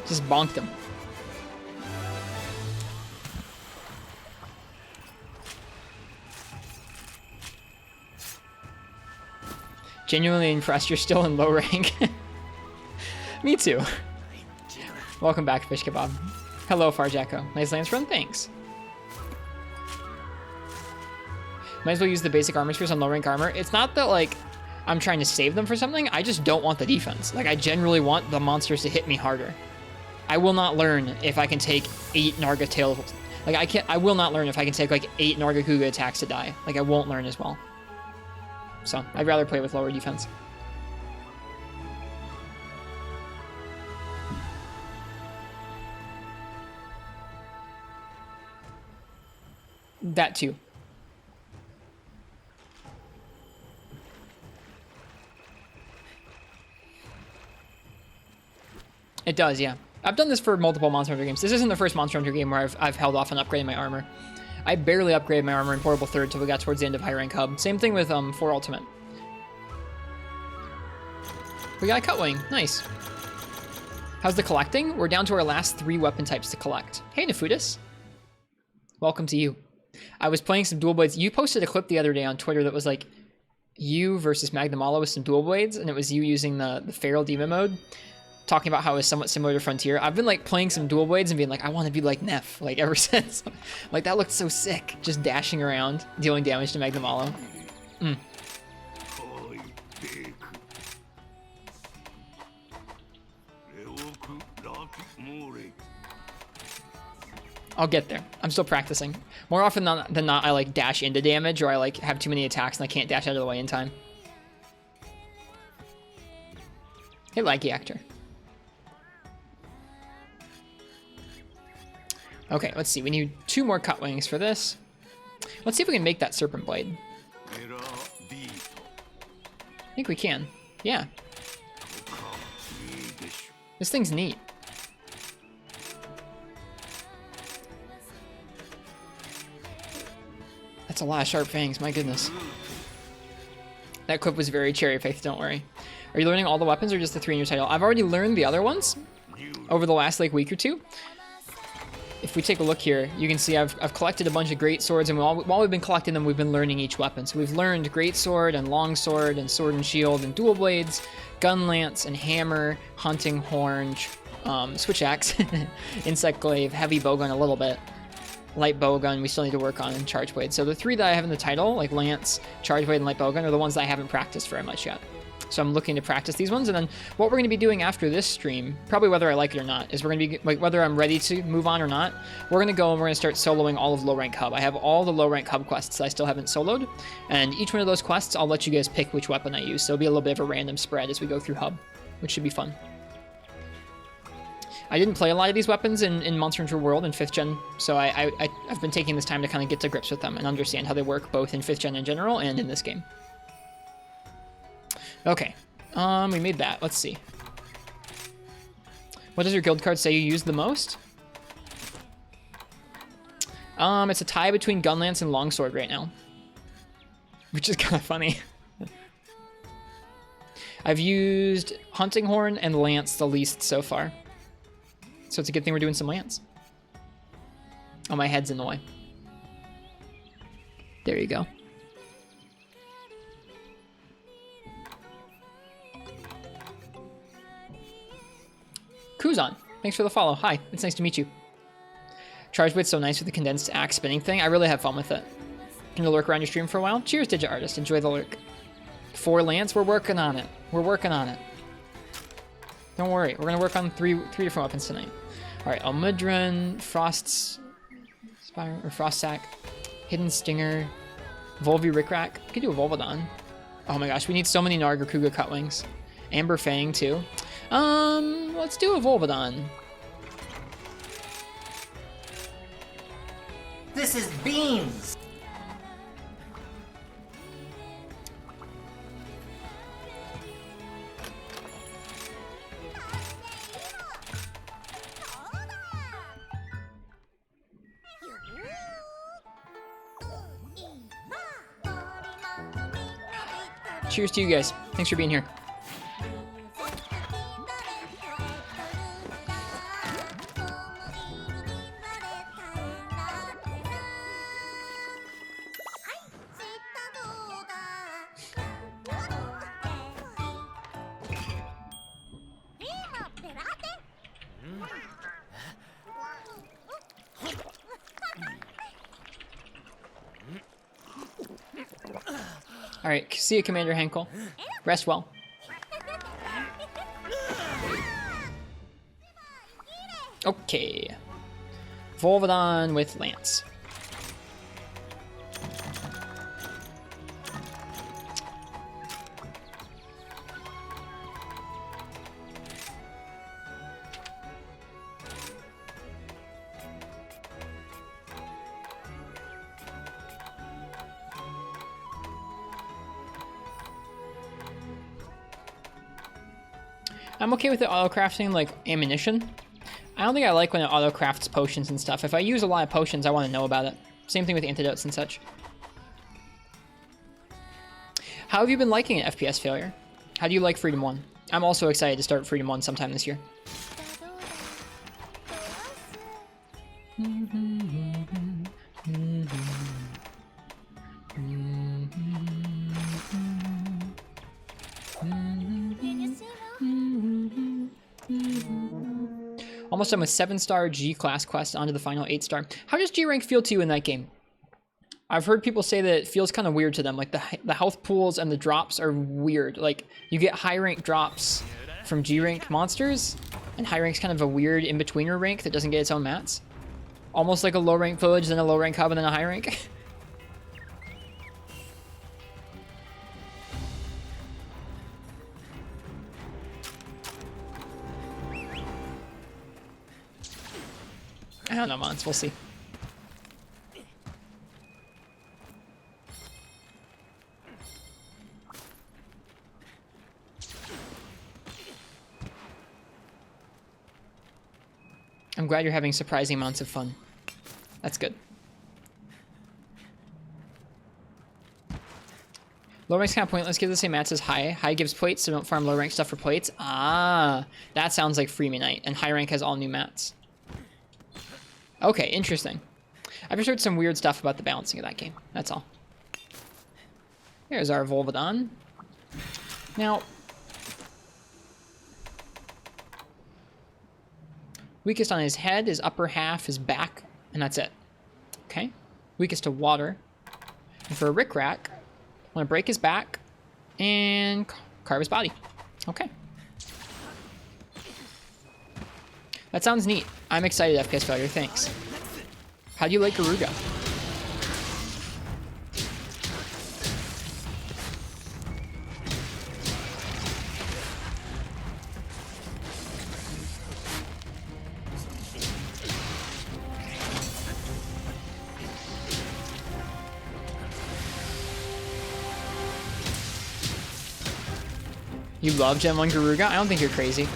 Just bonked him. Genuinely impressed you're still in low rank. Me too. Welcome back, Fish Kebab. Hello, Farjacko. Nice Lance run, thanks. Might as well use the basic armor spheres on low rank armor. It's not that, like, I'm trying to save them for something. I just don't want the defense. Like, I generally want the monsters to hit me harder. I will not learn if I can take 8 Narga tail. Like, I will not learn if I can take, like, 8 Narga Kuga attacks to die. Like, I won't learn as well. So, I'd rather play with lower defense. That too. It does, yeah. I've done this for multiple Monster Hunter games. This isn't the first Monster Hunter game where I've held off on upgrading my armor. I barely upgraded my armor in Portable Third till we got towards the end of High Rank Hub. Same thing with 4 Ultimate. We got a Cutwing. Nice. How's the collecting? We're down to our last 3 weapon types to collect. Hey, Nefudis. Welcome to you. I was playing some dual blades. You posted a clip the other day on Twitter that was like you versus Magnamalo with some dual blades, and it was you using the Feral Demon mode, talking about how it was somewhat similar to Frontier. I've been like playing some dual blades and being like, I want to be like Nef, like ever since. Like that looked so sick, just dashing around, dealing damage to Magnamalo. I'll get there. I'm still practicing. More often than not, I like dash into damage, or I like have too many attacks and I can't dash out of the way in time. Hey, Laggy Actor. Okay, let's see. We need 2 more Cutwings for this. Let's see if we can make that Serpent Blade. I think we can. Yeah. This thing's neat. That's a lot of sharp fangs, my goodness. That clip was very Cherry Faith, don't worry. Are you learning all the weapons or just the 3 in your title? I've already learned the other ones over the last like week or 2. If we take a look here, you can see I've collected a bunch of great swords, and while we've been collecting them, we've been learning each weapon. So we've learned great sword and long sword and sword and shield and dual blades, gun lance and hammer, hunting horn, switch axe, insect glaive, heavy bowgun a little bit. Light bowgun we still need to work on, and charge blade. So the 3 that I have in the title, like lance, charge blade, and light bowgun, are the ones that I haven't practiced very much yet. So I'm looking to practice these ones, and then what we're going to be doing after this stream, probably whether I like it or not, is we're going to be, like, whether I'm ready to move on or not, we're going to go and we're going to start soloing all of low rank hub. I have all the low rank hub quests I still haven't soloed, and each one of those quests, I'll let you guys pick which weapon I use. So it'll be a little bit of a random spread as we go through hub, which should be fun. I didn't play a lot of these weapons in Monster Hunter World in 5th gen, so I've been taking this time to kind of get to grips with them and understand how they work both in 5th gen in general and in this game. Okay, we made that. Let's see. What does your guild card say you use the most? It's a tie between Gunlance and Longsword right now, which is kind of funny. I've used Hunting Horn and Lance the least so far. So it's a good thing we're doing some Lance. Oh, my head's in the way. There you go. Kuzan, thanks for the follow. Hi, it's nice to meet you. Charge Blade's so nice with the condensed axe spinning thing. I really have fun with it. Can you lurk around your stream for a while? Cheers, Digit Artist. Enjoy the lurk. 4 Lance, we're working on it. We're working on it. Don't worry, we're gonna work on three different weapons tonight. All right, Almudron, Frost's Spire or Frost Sack, Hidden Stinger, Volvi Rickrack. We could do a Volvodon. Oh my gosh, we need so many Nargacuga Cutwings. Amber Fang too. Let's do a Volvodon. This is beans. Cheers to you guys. Thanks for being here. All right, see you, Commander Henkel. Rest well. Okay. Volvodon with Lance. I'm okay with it auto-crafting, like, ammunition. I don't think I like when it auto-crafts potions and stuff. If I use a lot of potions, I want to know about it. Same thing with antidotes and such. How have you been liking it, FPS Failure? How do you like Freedom 1? I'm also excited to start Freedom 1 sometime this year. Almost done with 7-star G-class quest onto the final 8-star. How does G-rank feel to you in that game? I've heard people say that it feels kind of weird to them. Like the health pools and the drops are weird. Like you get high rank drops from G-rank monsters, and high rank's kind of a weird in-betweener rank that doesn't get its own mats. Almost like a low rank village, then a low rank hub, and then a high rank. I don't know, Mons. We'll see. I'm glad you're having surprising amounts of fun. That's good. Low rank's kind of pointless. Give the same mats as high. High gives plates, so don't farm low rank stuff for plates. Ah, that sounds like Freeman Knight, and high rank has all new mats. Okay, interesting. I've just heard some weird stuff about the balancing of that game. That's all. Here's our Volvodon. Now, weakest on his head, his upper half, his back, and that's it. Okay. Weakest to water. And for a Rick Rack, I'm going to break his back and carve his body. Okay. That sounds neat. I'm excited, FPS Failure. Thanks. How do you like Garuga? You love Gen 1 Garuga? I don't think you're crazy.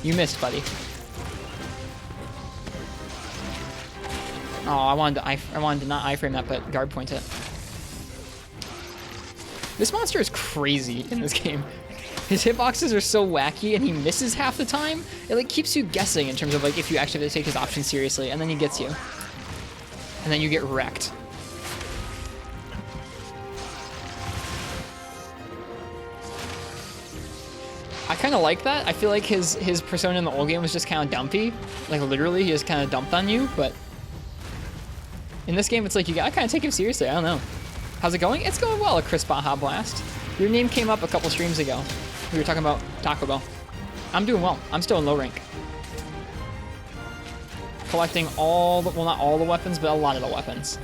You missed, buddy. Oh, I wanted to not iframe that, but guard point it. This monster is crazy in this game. His hitboxes are so wacky, and he misses half the time. It like keeps you guessing in terms of like if you actually have to take his options seriously, and then he gets you, and then you get wrecked. I kind of like that. I feel like his persona in the old game was just kind of dumpy. Like literally, he just kind of dumped on you. But in this game, it's like you gotta kind of take him seriously. I don't know. How's it going? It's going well, Chris Baja Blast. Your name came up a couple streams ago. We were talking about Taco Bell. I'm doing well. I'm still in low rank. Collecting all the, well, not all the weapons, but a lot of the weapons.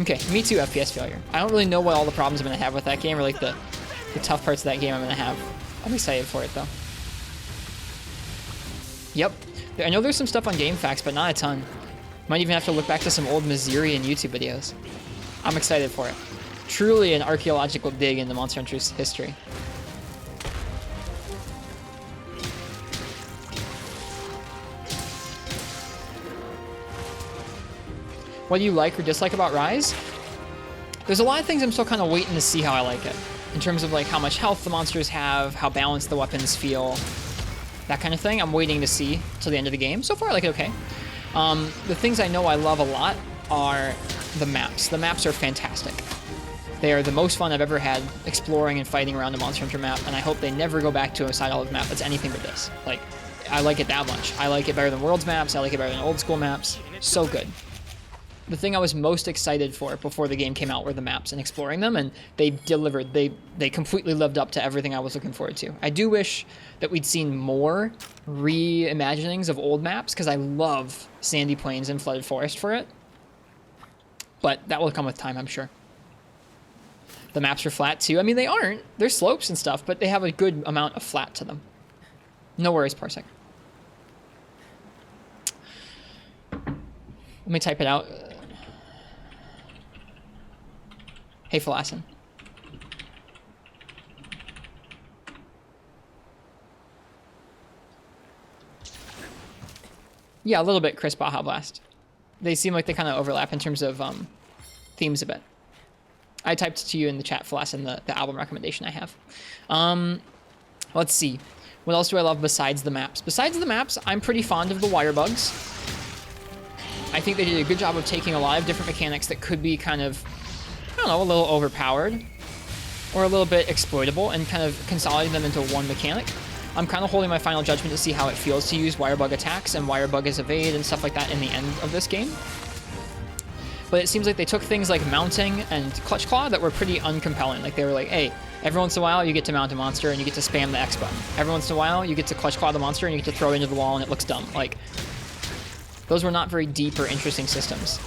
Okay, me too, FPS Failure. I don't really know what all the problems I'm going to have with that game, or like the tough parts of that game I'm going to have. I'm excited for it, though. Yep. I know there's some stuff on GameFAQs, but not a ton. Might even have to look back to some old Missourian YouTube videos. I'm excited for it. Truly an archaeological dig into Monster Hunter's history. What do you like or dislike about Rise? There's a lot of things I'm still kind of waiting to see how I like it. In terms of like how much health the monsters have, how balanced the weapons feel, that kind of thing. I'm waiting to see till the end of the game. So far I like it okay. The things I know I love a lot are the maps. The maps are fantastic. They are the most fun I've ever had exploring and fighting around a Monster Hunter map, and I hope they never go back to a Side Olive map that's anything but this. Like, I like it that much. I like it better than Worlds maps, I like it better than old school maps. So good. The thing I was most excited for before the game came out were the maps and exploring them, and they delivered. They completely lived up to everything I was looking forward to. I do wish that we'd seen more reimaginings of old maps, because I love Sandy Plains and Flooded Forest for it. But that will come with time, I'm sure. The maps are flat too. I mean, they aren't. They're slopes and stuff, but they have a good amount of flat to them. No worries, Parsec. Let me type it out. Hey, Phalassin. Yeah, a little bit, Chris Baja Blast. They seem like they kind of overlap in terms of themes a bit. I typed to you in the chat, Phalassin, the album recommendation I have. Let's see. What else do I love besides the maps? Besides the maps, I'm pretty fond of the wire bugs. I think they did a good job of taking a lot of different mechanics that could be kind of, I don't know, a little overpowered or a little bit exploitable and kind of consolidating them into one mechanic. I'm kind of holding my final judgment to see how it feels to use wire bug attacks and wire bug as evade and stuff like that in the end of this game. But it seems like they took things like mounting and clutch claw that were pretty uncompelling. Like they were like, hey, every once in a while you get to mount a monster and you get to spam the X button. Every once in a while you get to clutch claw the monster and you get to throw it into the wall and it looks dumb. Like, those were not very deep or interesting systems.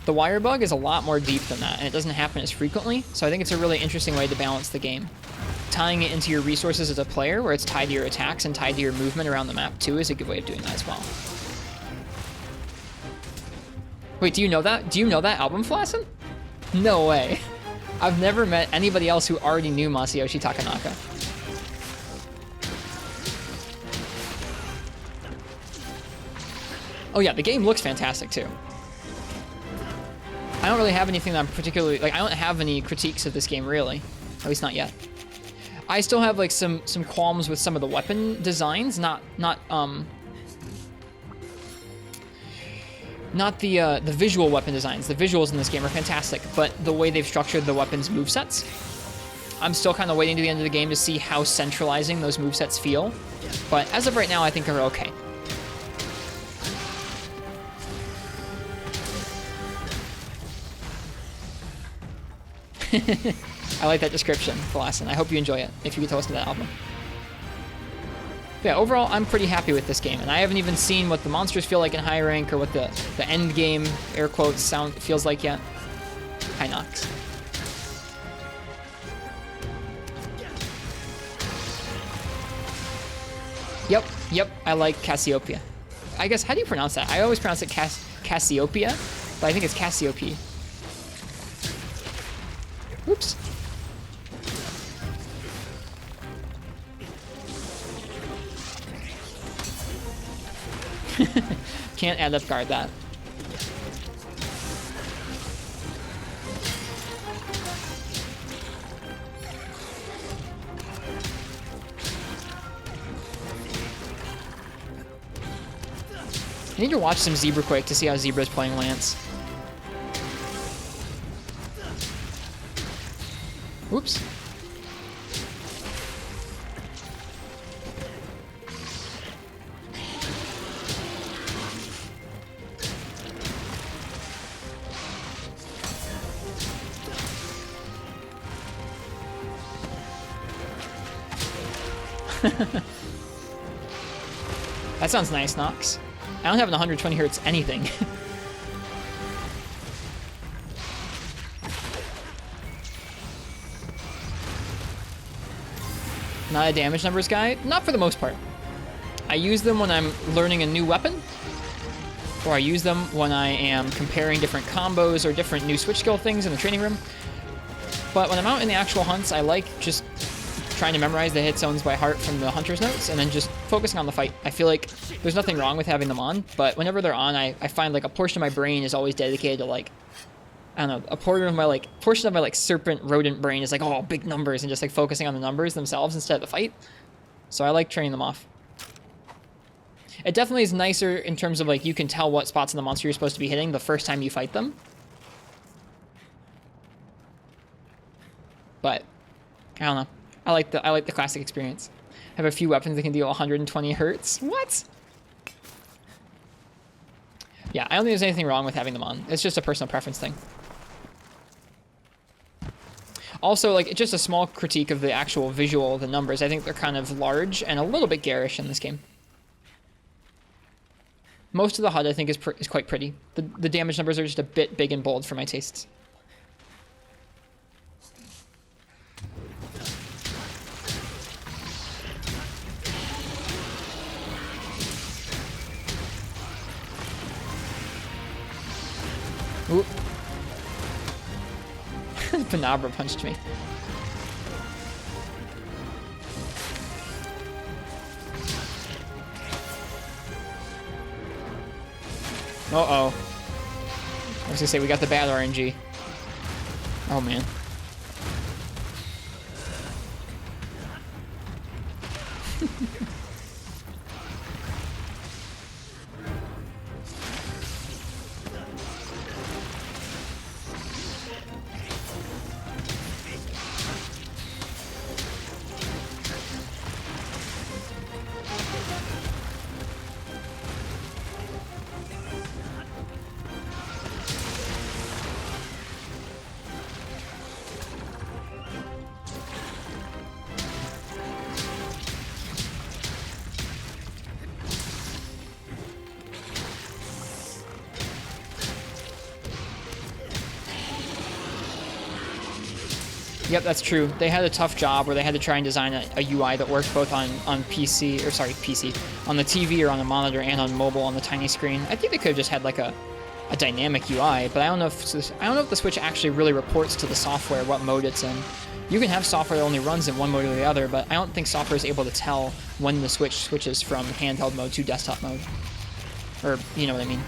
The wire bug is a lot more deep than that, and it doesn't happen as frequently, so I think it's a really interesting way to balance the game. Tying it into your resources as a player, where it's tied to your attacks and tied to your movement around the map too, is a good way of doing that as well. Wait, do you know that? Do you know that album, Phalassin? No way. I've never met anybody else who already knew Masayoshi Takanaka. Oh yeah, the game looks fantastic too. I don't really have anything that I'm particularly, like, I don't have any critiques of this game really. At least not yet. I still have like some qualms with some of the weapon designs, not the visual weapon designs. The visuals in this game are fantastic, but the way they've structured the weapons movesets, I'm still kind of waiting to the end of the game to see how centralizing those movesets feel. But as of right now, I think they're okay. I like that description, Phalassin. I hope you enjoy it, if you get to listen to that album. But yeah, overall, I'm pretty happy with this game, and I haven't even seen what the monsters feel like in high rank or what the end game, air quotes, sound feels like yet. Hi, Nox. Yep, I like Cassiopeia. I guess, how do you pronounce that? I always pronounce it Cassiopeia, but I think it's Cassiope. Oops. Can't add up guard that. I need to watch some Zebra quick to see how Zebra's playing Lance. Oops. That sounds nice, Nox. I don't have an 120 hertz anything. Not a damage numbers guy? Not for the most part. I use them when I'm learning a new weapon, or I use them when I am comparing different combos or different new switch skill things in the training room. But when I'm out in the actual hunts, I like just trying to memorize the hit zones by heart from the hunter's notes and then just focusing on the fight. I feel like there's nothing wrong with having them on, but whenever they're on, I find like a portion of my brain is always dedicated to like, I don't know, a portion of my serpent rodent brain is like, oh, big numbers, and just like focusing on the numbers themselves instead of the fight. So I like turning them off. It definitely is nicer in terms of like you can tell what spots in the monster you're supposed to be hitting the first time you fight them. I don't know. I like the classic experience. I have a few weapons that can deal 120 hertz. What? Yeah, I don't think there's anything wrong with having them on. It's just a personal preference thing. Also, like, just a small critique of the actual visual of the numbers. I think they're kind of large and a little bit garish in this game. Most of the HUD, I think, is quite pretty. The damage numbers are just a bit big and bold for my tastes. Ooh. Panabra punched me. Uh-oh. I was gonna say, we got the bad RNG. Oh, man. Yep, that's true. They had a tough job where they had to try and design a UI that worked both on PC, or sorry, PC, on the TV or on the monitor and on mobile on the tiny screen. I think they could have just had like a dynamic UI, but I don't know if the Switch actually really reports to the software what mode it's in. You can have software that only runs in one mode or the other, but I don't think software is able to tell when the Switch switches from handheld mode to desktop mode. Or, you know what I mean.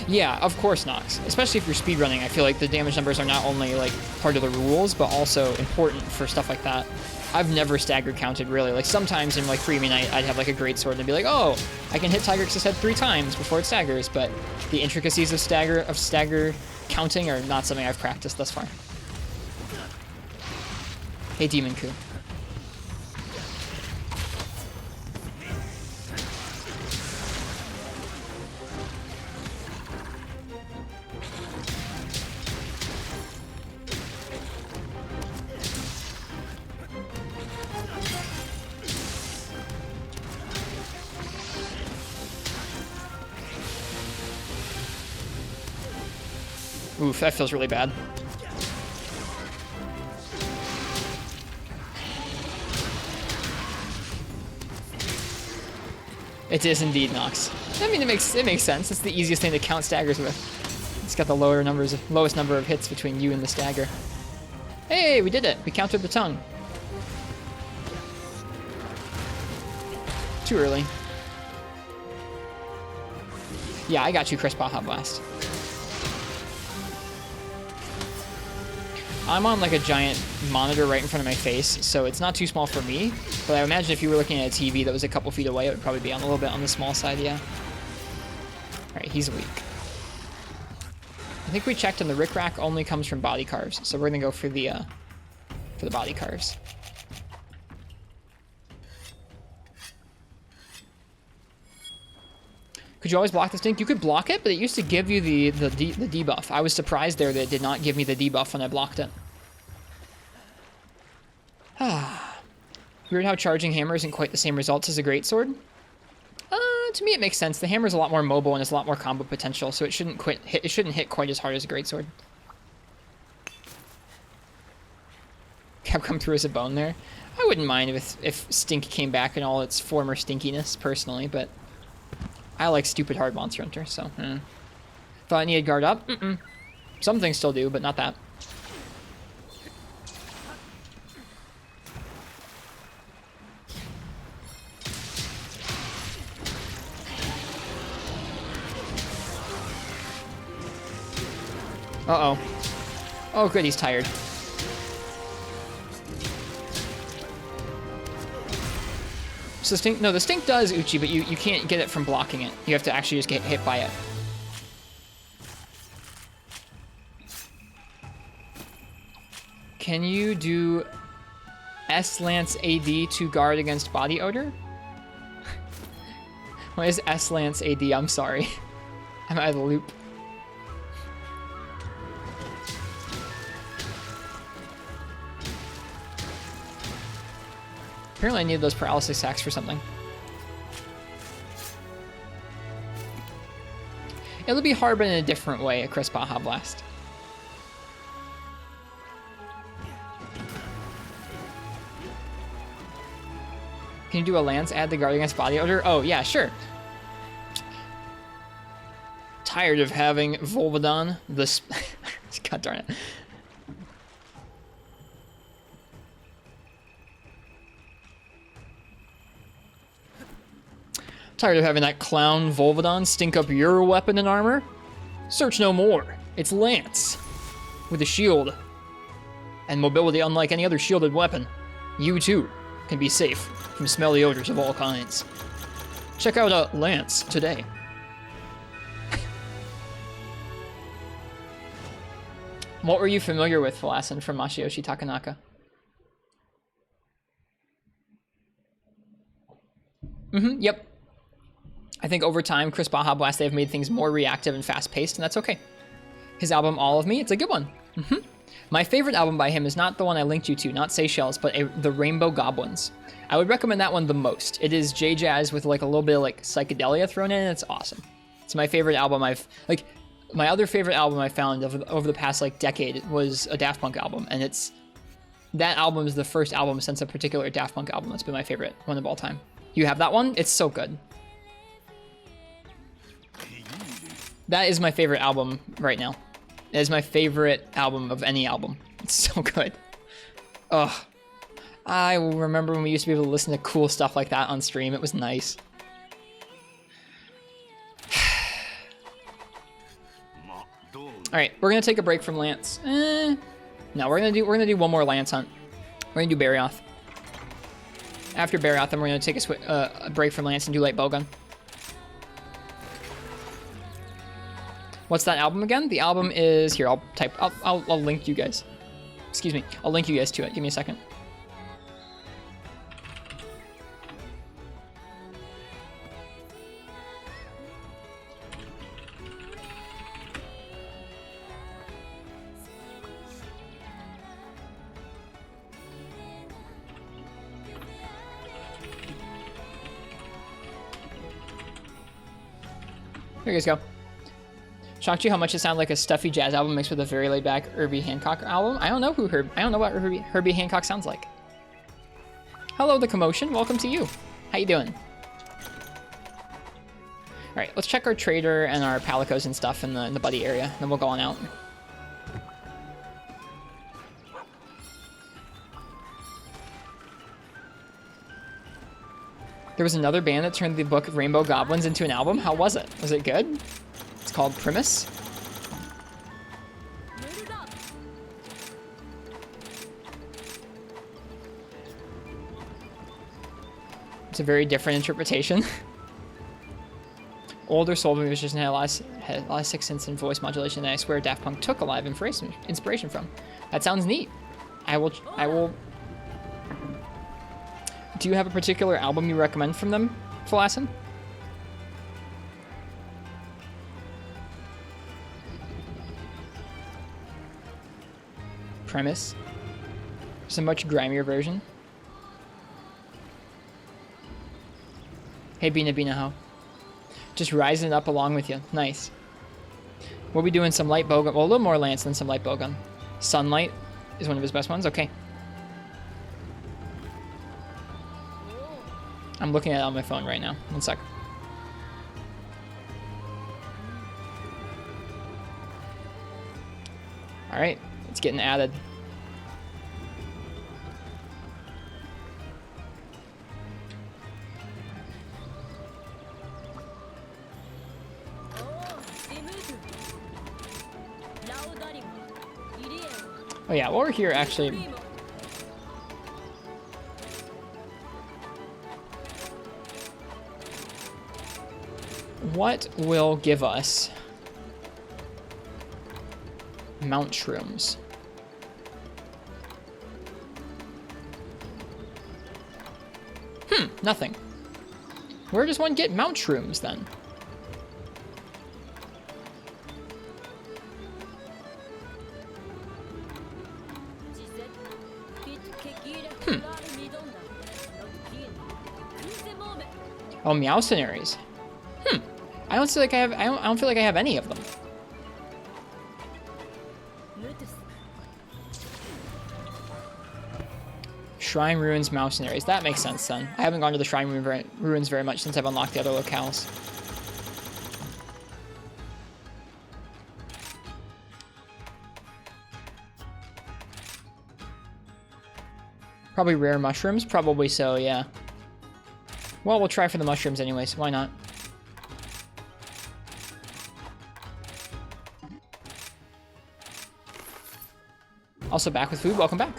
Yeah, of course, Nox. Especially if you're speedrunning, I feel like the damage numbers are not only like part of the rules, but also important for stuff like that. I've never stagger counted, really. Like, sometimes in like Freemium I'd have like a great sword and be like, oh, I can hit Tigrex's head 3 times before it staggers, but the intricacies of stagger counting are not something I've practiced thus far. Hey, Demon Coup. Oof, that feels really bad. It is indeed Nox. I mean, it makes sense. It's the easiest thing to count staggers with. It's got the lowest number of hits between you and the stagger. Hey, we did it. We countered the tongue. Too early. Yeah, I got you, Chris Baja Blast. I'm on like a giant monitor right in front of my face, so it's not too small for me, but I imagine if you were looking at a TV that was a couple feet away, it would probably be a little bit on the small side, yeah. Alright, he's weak. I think we checked and the Rick Rack only comes from body carves, so we're gonna go for the body carves. Could you always block the stink? You could block it, but it used to give you the debuff. I was surprised there that it did not give me the debuff when I blocked it. Weird how charging hammer isn't quite the same results as a greatsword. To me it makes sense. The hammer's a lot more mobile and has a lot more combo potential, so it shouldn't hit quite as hard as a greatsword. Capcom threw us a bone there. I wouldn't mind if Stink came back in all its former stinkiness, personally, but I like stupid hard Monster Hunter, so thought I needed guard up? Some things still do, but not that. Uh-oh. Oh, good, he's tired. So the stink does Uchi, but you can't get it from blocking it. You have to actually just get hit by it. Can you do S Lance AD to guard against body odor? What is S Lance AD? I'm sorry. I'm out of the loop. Apparently I need those paralysis sacks for something. It'll be hard, but in a different way, a Crisp Baja Blast. Can you do a Lance, add the guard against body odor? Oh, yeah, sure. Tired of having Volvodon, this... God darn it. Tired of having that clown Volvodon stink up your weapon and armor? Search no more. It's Lance. With a shield and mobility unlike any other shielded weapon, you too can be safe from smelly odors of all kinds. Check out a Lance today. What were you familiar with, Falasin, from Masayoshi Takanaka? Yep. I think over time, Crisp Baja Blast, they've made things more reactive and fast-paced, and that's okay. His album, All of Me, it's a good one. My favorite album by him is not the one I linked you to, not Seychelles, but the Rainbow Goblins. I would recommend that one the most. It is J-Jazz with like a little bit of like psychedelia thrown in, and it's awesome. It's my favorite album my other favorite album I found over the past like decade was a Daft Punk album, and that album is the first album since a particular Daft Punk album that's been my favorite one of all time. You have that one? It's so good. That is my favorite album right now. It is my favorite album of any album. It's so good. Ugh. I remember when we used to be able to listen to cool stuff like that on stream. It was nice. Alright, we're gonna take a break from Lance. No, we're gonna do one more Lance hunt. We're gonna do Barioth. After Barioth, then we're gonna take a break from Lance and do Light Bowgun. What's that album again? The album is here. I'll link you guys. Excuse me. I'll link you guys to it. Give me a second. Here you guys go. Shocked you how much it sounded like a stuffy jazz album mixed with a very laid-back Herbie Hancock album? I don't know what Herbie Hancock sounds like. Hello, The Commotion. Welcome to you. How you doing? All right, let's check our trader and our palicos and stuff in the buddy area. Then we'll go on out. There was another band that turned the book Rainbow Goblins into an album. How was it? Was it good? It's called Primus. It's a very different interpretation. Older soul musician had a lot of Sixth Sense and voice modulation that I swear Daft Punk took a lot of inspiration from. That sounds neat. I will. Do you have a particular album you recommend from them, Falasin? Premise. It's a much grimier version. Hey, Bina Bina, how? Just rising up along with you. Nice. We'll be doing some light bowgun. Well, a little more Lance than some light bowgun. Sunlight is one of his best ones. Okay. I'm looking at it on my phone right now. One sec. All right, it's getting added. Oh yeah, while we're here, actually. What will give us mount shrooms? Nothing. Where does one get mount shrooms then? Oh, Meowcenaries. I don't feel like I have. I don't feel like I have any of them. Shrine Ruins, Meowcenaries. That makes sense then. I haven't gone to the Shrine Ruins very much since I've unlocked the other locales. Probably rare mushrooms. Probably so. Yeah. Well, we'll try for the mushrooms anyways. Why not? Also back with food. Welcome back.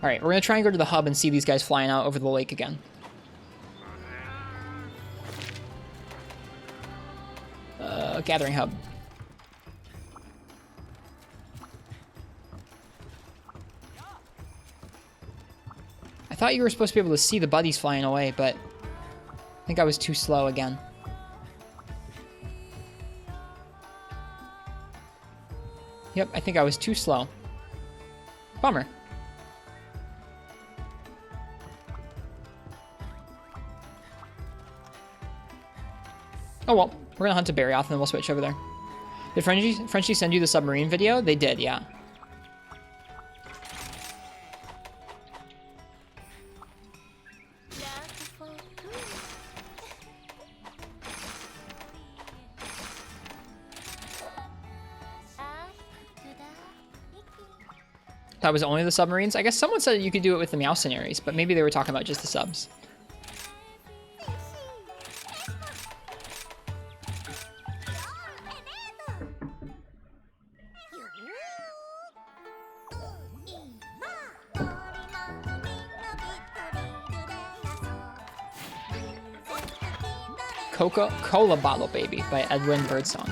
All right, we're gonna try and go to the hub and see these guys flying out over the lake again. Gathering hub. I thought you were supposed to be able to see the buddies flying away, but I think I was too slow again. Yep, I think I was too slow. Bummer. Oh well, we're gonna hunt a berry off and then we'll switch over there. Did Frenchie send you the submarine video? They did, yeah. That was only the submarines? I guess someone said you could do it with the Meowcenaries, but maybe they were talking about just the subs. Coca-Cola Bottle Baby by Edwin Birdsong.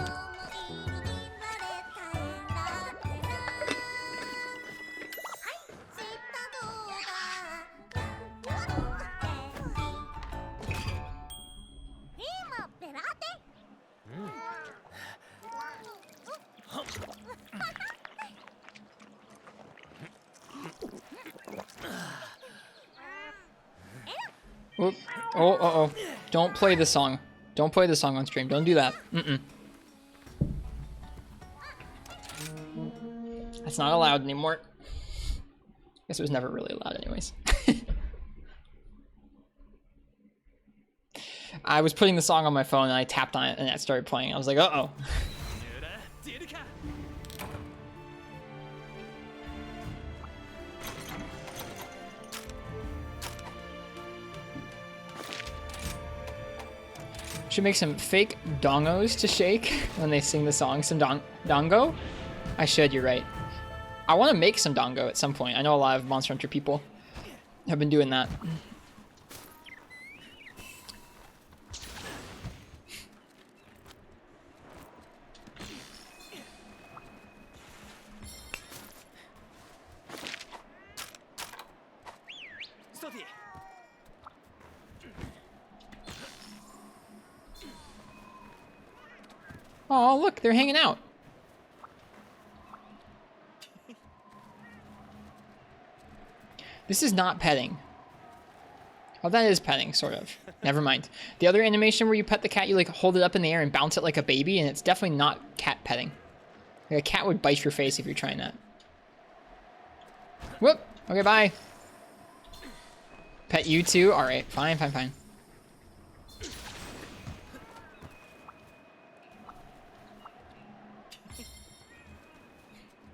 Oop. Oh, uh-oh. Don't play the song. Don't play the song on stream. Don't do that. Mm-mm. That's not allowed anymore. Guess it was never really allowed anyways. I was putting the song on my phone and I tapped on it and it started playing. I was like, uh-oh. Should make some fake dongos to shake when they sing the song. Some dongo? I should, you're right. I want to make some dongo at some point. I know a lot of Monster Hunter people have been doing that. Oh, look, they're hanging out. This is not petting. Oh, that is petting, sort of. Never mind. The other animation where you pet the cat, you like hold it up in the air and bounce it like a baby, and it's definitely not cat petting. Like a cat would bite your face if you're trying that. Whoop. Okay, bye. Pet you too? Alright, fine, fine, fine.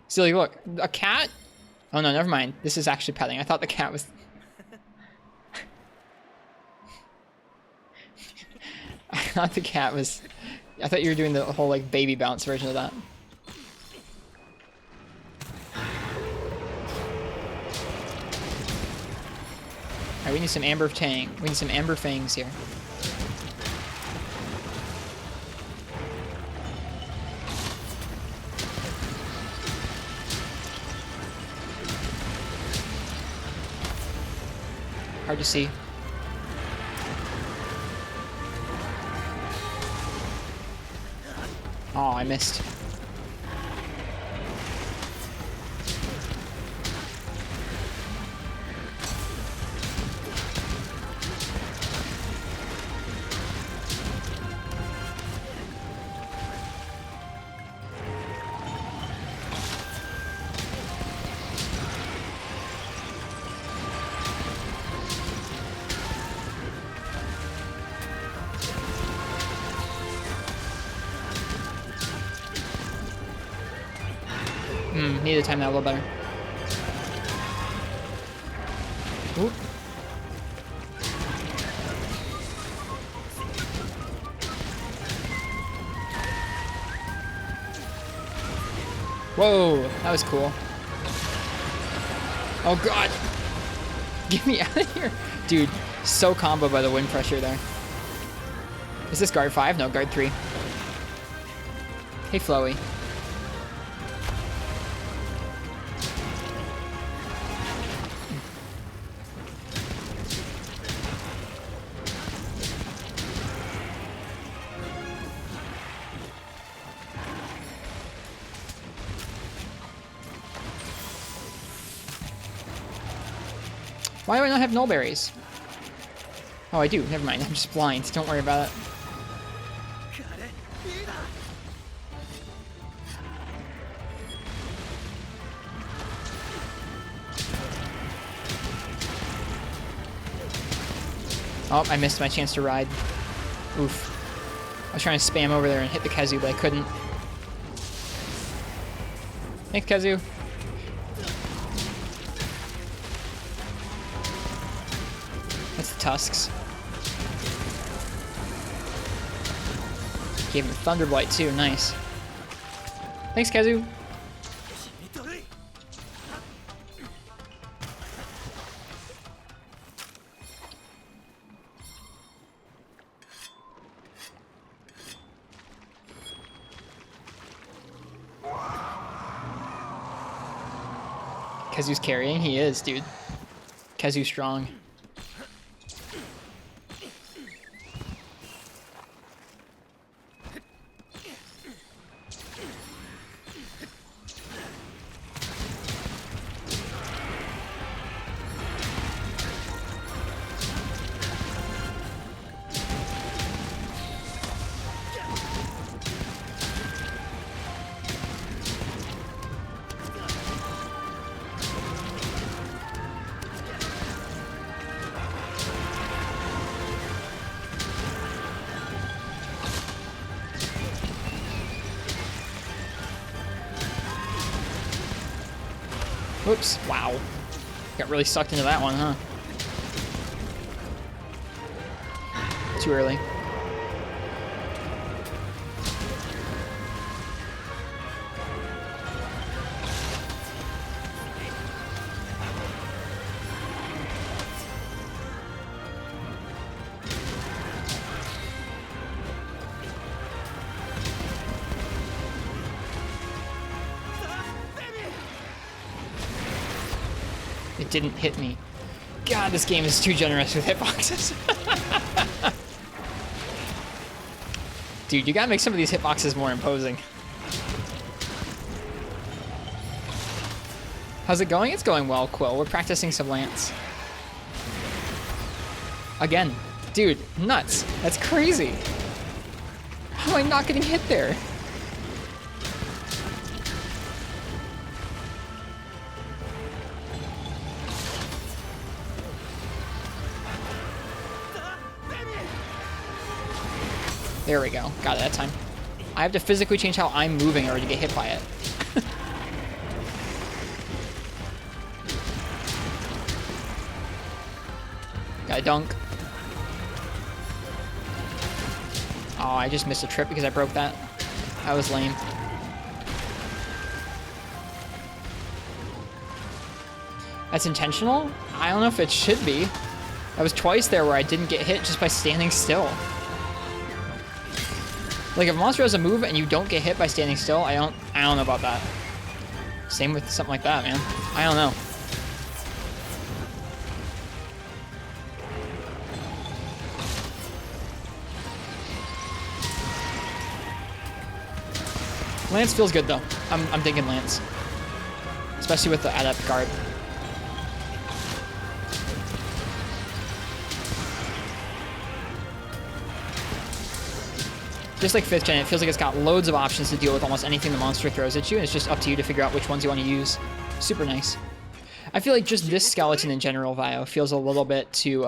Silly, look, a cat? Oh no, never mind. This is actually petting. I thought the cat was... I thought the cat was... I thought you were doing the whole like baby bounce version of that. Alright, we need some amber tang. We need some amber fangs here. Hard to see. Oh, I missed. Need to time that a little better. Oop. Whoa, that was cool. Oh god! Get me out of here! Dude, so combo by the wind pressure there. Is this guard 5? No, guard 3. Hey, Floey. Why do I not have null berries? Oh, I do. Never mind. I'm just blind. Don't worry about it. Oh, I missed my chance to ride. Oof. I was trying to spam over there and hit the Kazu, but I couldn't. Thanks, Kazu. That's the tusks. Gave him Thunderblight too, nice. Thanks, Kazu. Kazu's carrying? He is, dude. Kazu's strong. Whoops, wow. Got really sucked into that one, huh? Too early. It didn't hit me. God, this game is too generous with hitboxes. Dude, you gotta make some of these hitboxes more imposing. How's it going? It's going well, Quill. We're practicing some Lance. Again. Dude, nuts. That's crazy. How am I not getting hit there? There we go. Got it that time. I have to physically change how I'm moving or to get hit by it. Got a dunk. Oh, I just missed a trip because I broke that. That was lame. That's intentional? I don't know if it should be. I was twice there where I didn't get hit just by standing still. Like, if a monster has a move and you don't get hit by standing still, I don't know about that. Same with something like that, man. I don't know. Lance feels good though. I'm thinking Lance. Especially with the adept guard. Just like 5th gen, it feels like it's got loads of options to deal with almost anything the monster throws at you, and it's just up to you to figure out which ones you want to use. Super nice. I feel like just this skeleton in general, Vio, feels a little bit too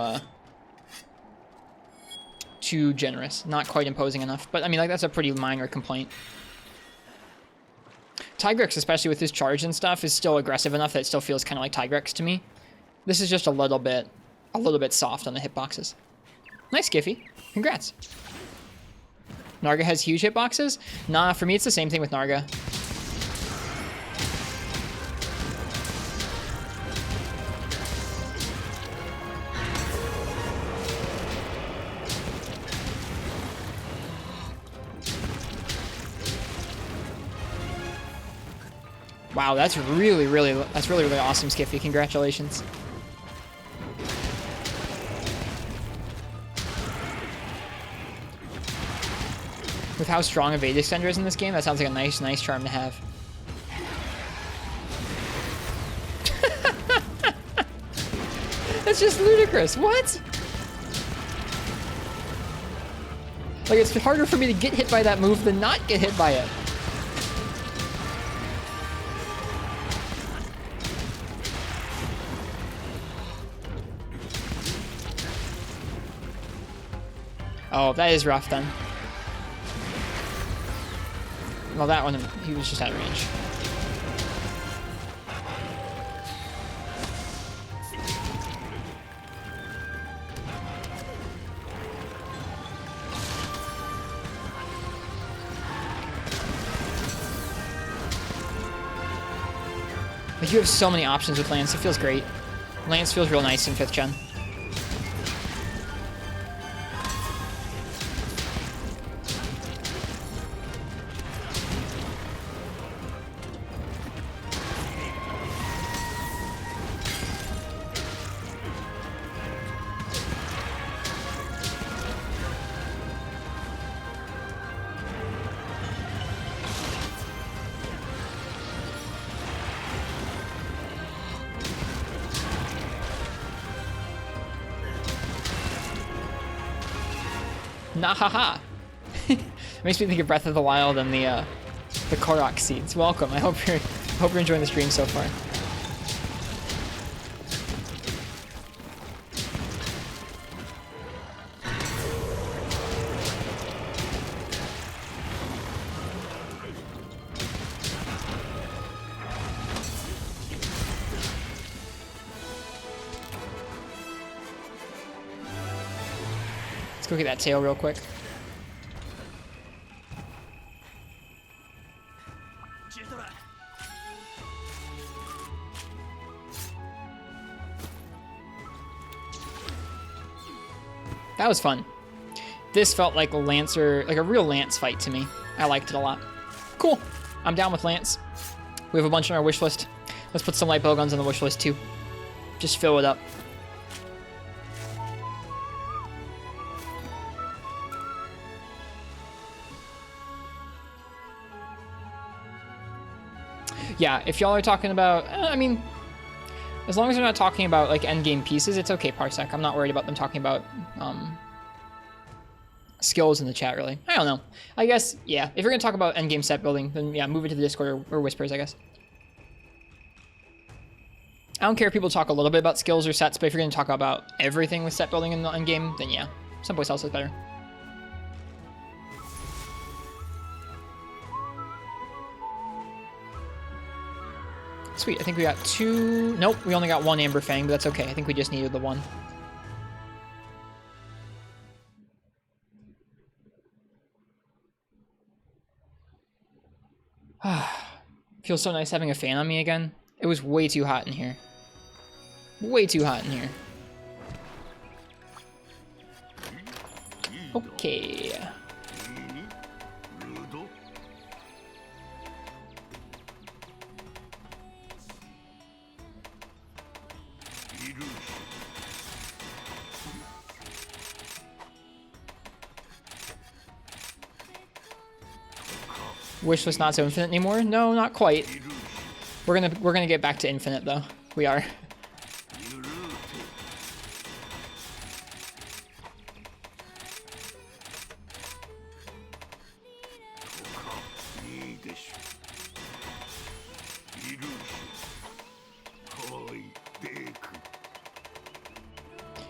generous. Not quite imposing enough. But I mean, like, that's a pretty minor complaint. Tigrex, especially with his charge and stuff, is still aggressive enough that it still feels kind of like Tigrex to me. This is just a little bit soft on the hitboxes. Nice, Skiffy. Congrats. Narga has huge hitboxes? Nah, for me it's the same thing with Narga. Wow, that's really awesome, Skiffy. Congratulations. With how strong a Evade Extender is in this game, that sounds like a nice charm to have. That's just ludicrous. What? Like, it's harder for me to get hit by that move than not get hit by it. Oh, that is rough then. Well, that one, he was just out of range. Like, you have so many options with Lance. It feels great. Lance feels real nice in 5th gen. Nahaha. Makes me think of Breath of the Wild and the Korok seeds. Welcome. I hope you're enjoying the stream so far. Let's go get that tail real quick. That was fun. This felt like a Lancer, like a real Lance fight to me. I liked it a lot. Cool. I'm down with Lance. We have a bunch on our wish list. Let's put some light bowguns on the wish list too. Just fill it up. Yeah, if y'all are talking about, I mean, as long as they're not talking about like endgame pieces, it's okay, Parsec. I'm not worried about them talking about skills in the chat, really. I don't know. I guess, yeah, if you're going to talk about endgame set building, then yeah, move it to the Discord or Whispers, I guess. I don't care if people talk a little bit about skills or sets, but if you're going to talk about everything with set building in the endgame, then yeah, someplace else is better. Sweet, I think we got 2... Nope, we only got 1 Amber Fang, but that's okay. I think we just needed the 1. Feels so nice having a fan on me again. It was way too hot in here. Way too hot in here. Okay. Wish list not so infinite anymore? No, not quite. We're gonna get back to infinite though. We are.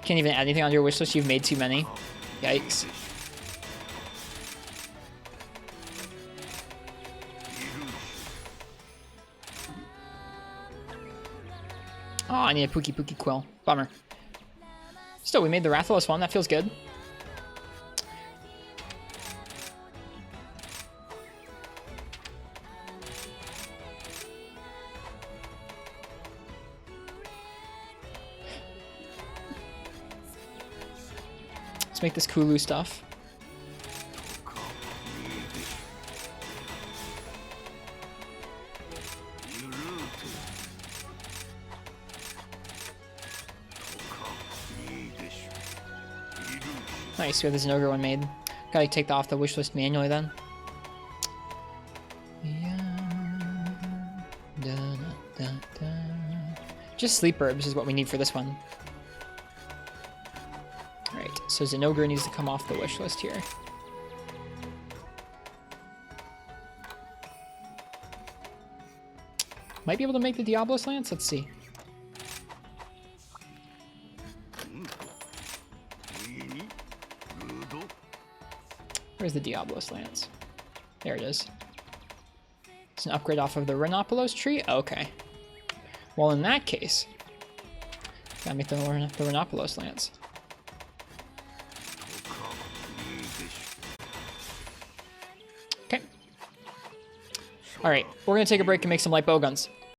Can't even add anything on your wish list. You've made too many. Yikes. Oh, I need a Pookie Quill. Bummer. Still, we made the Rathalos one. That feels good. Let's make this Kulu stuff. Nice, we have this Ogre one made. Gotta take that off the wish list manually then. Just sleep herbs is what we need for this one. Alright, so Zinogre needs to come off the wish list here. Might be able to make the Diablos Lance? Let's see. Where's the Diablos Lance? There it is. It's an upgrade off of the Renopolos tree? Okay. Well, in that case, gotta make the Renopolos Lance. Okay. Alright, we're gonna take a break and make some light bow guns.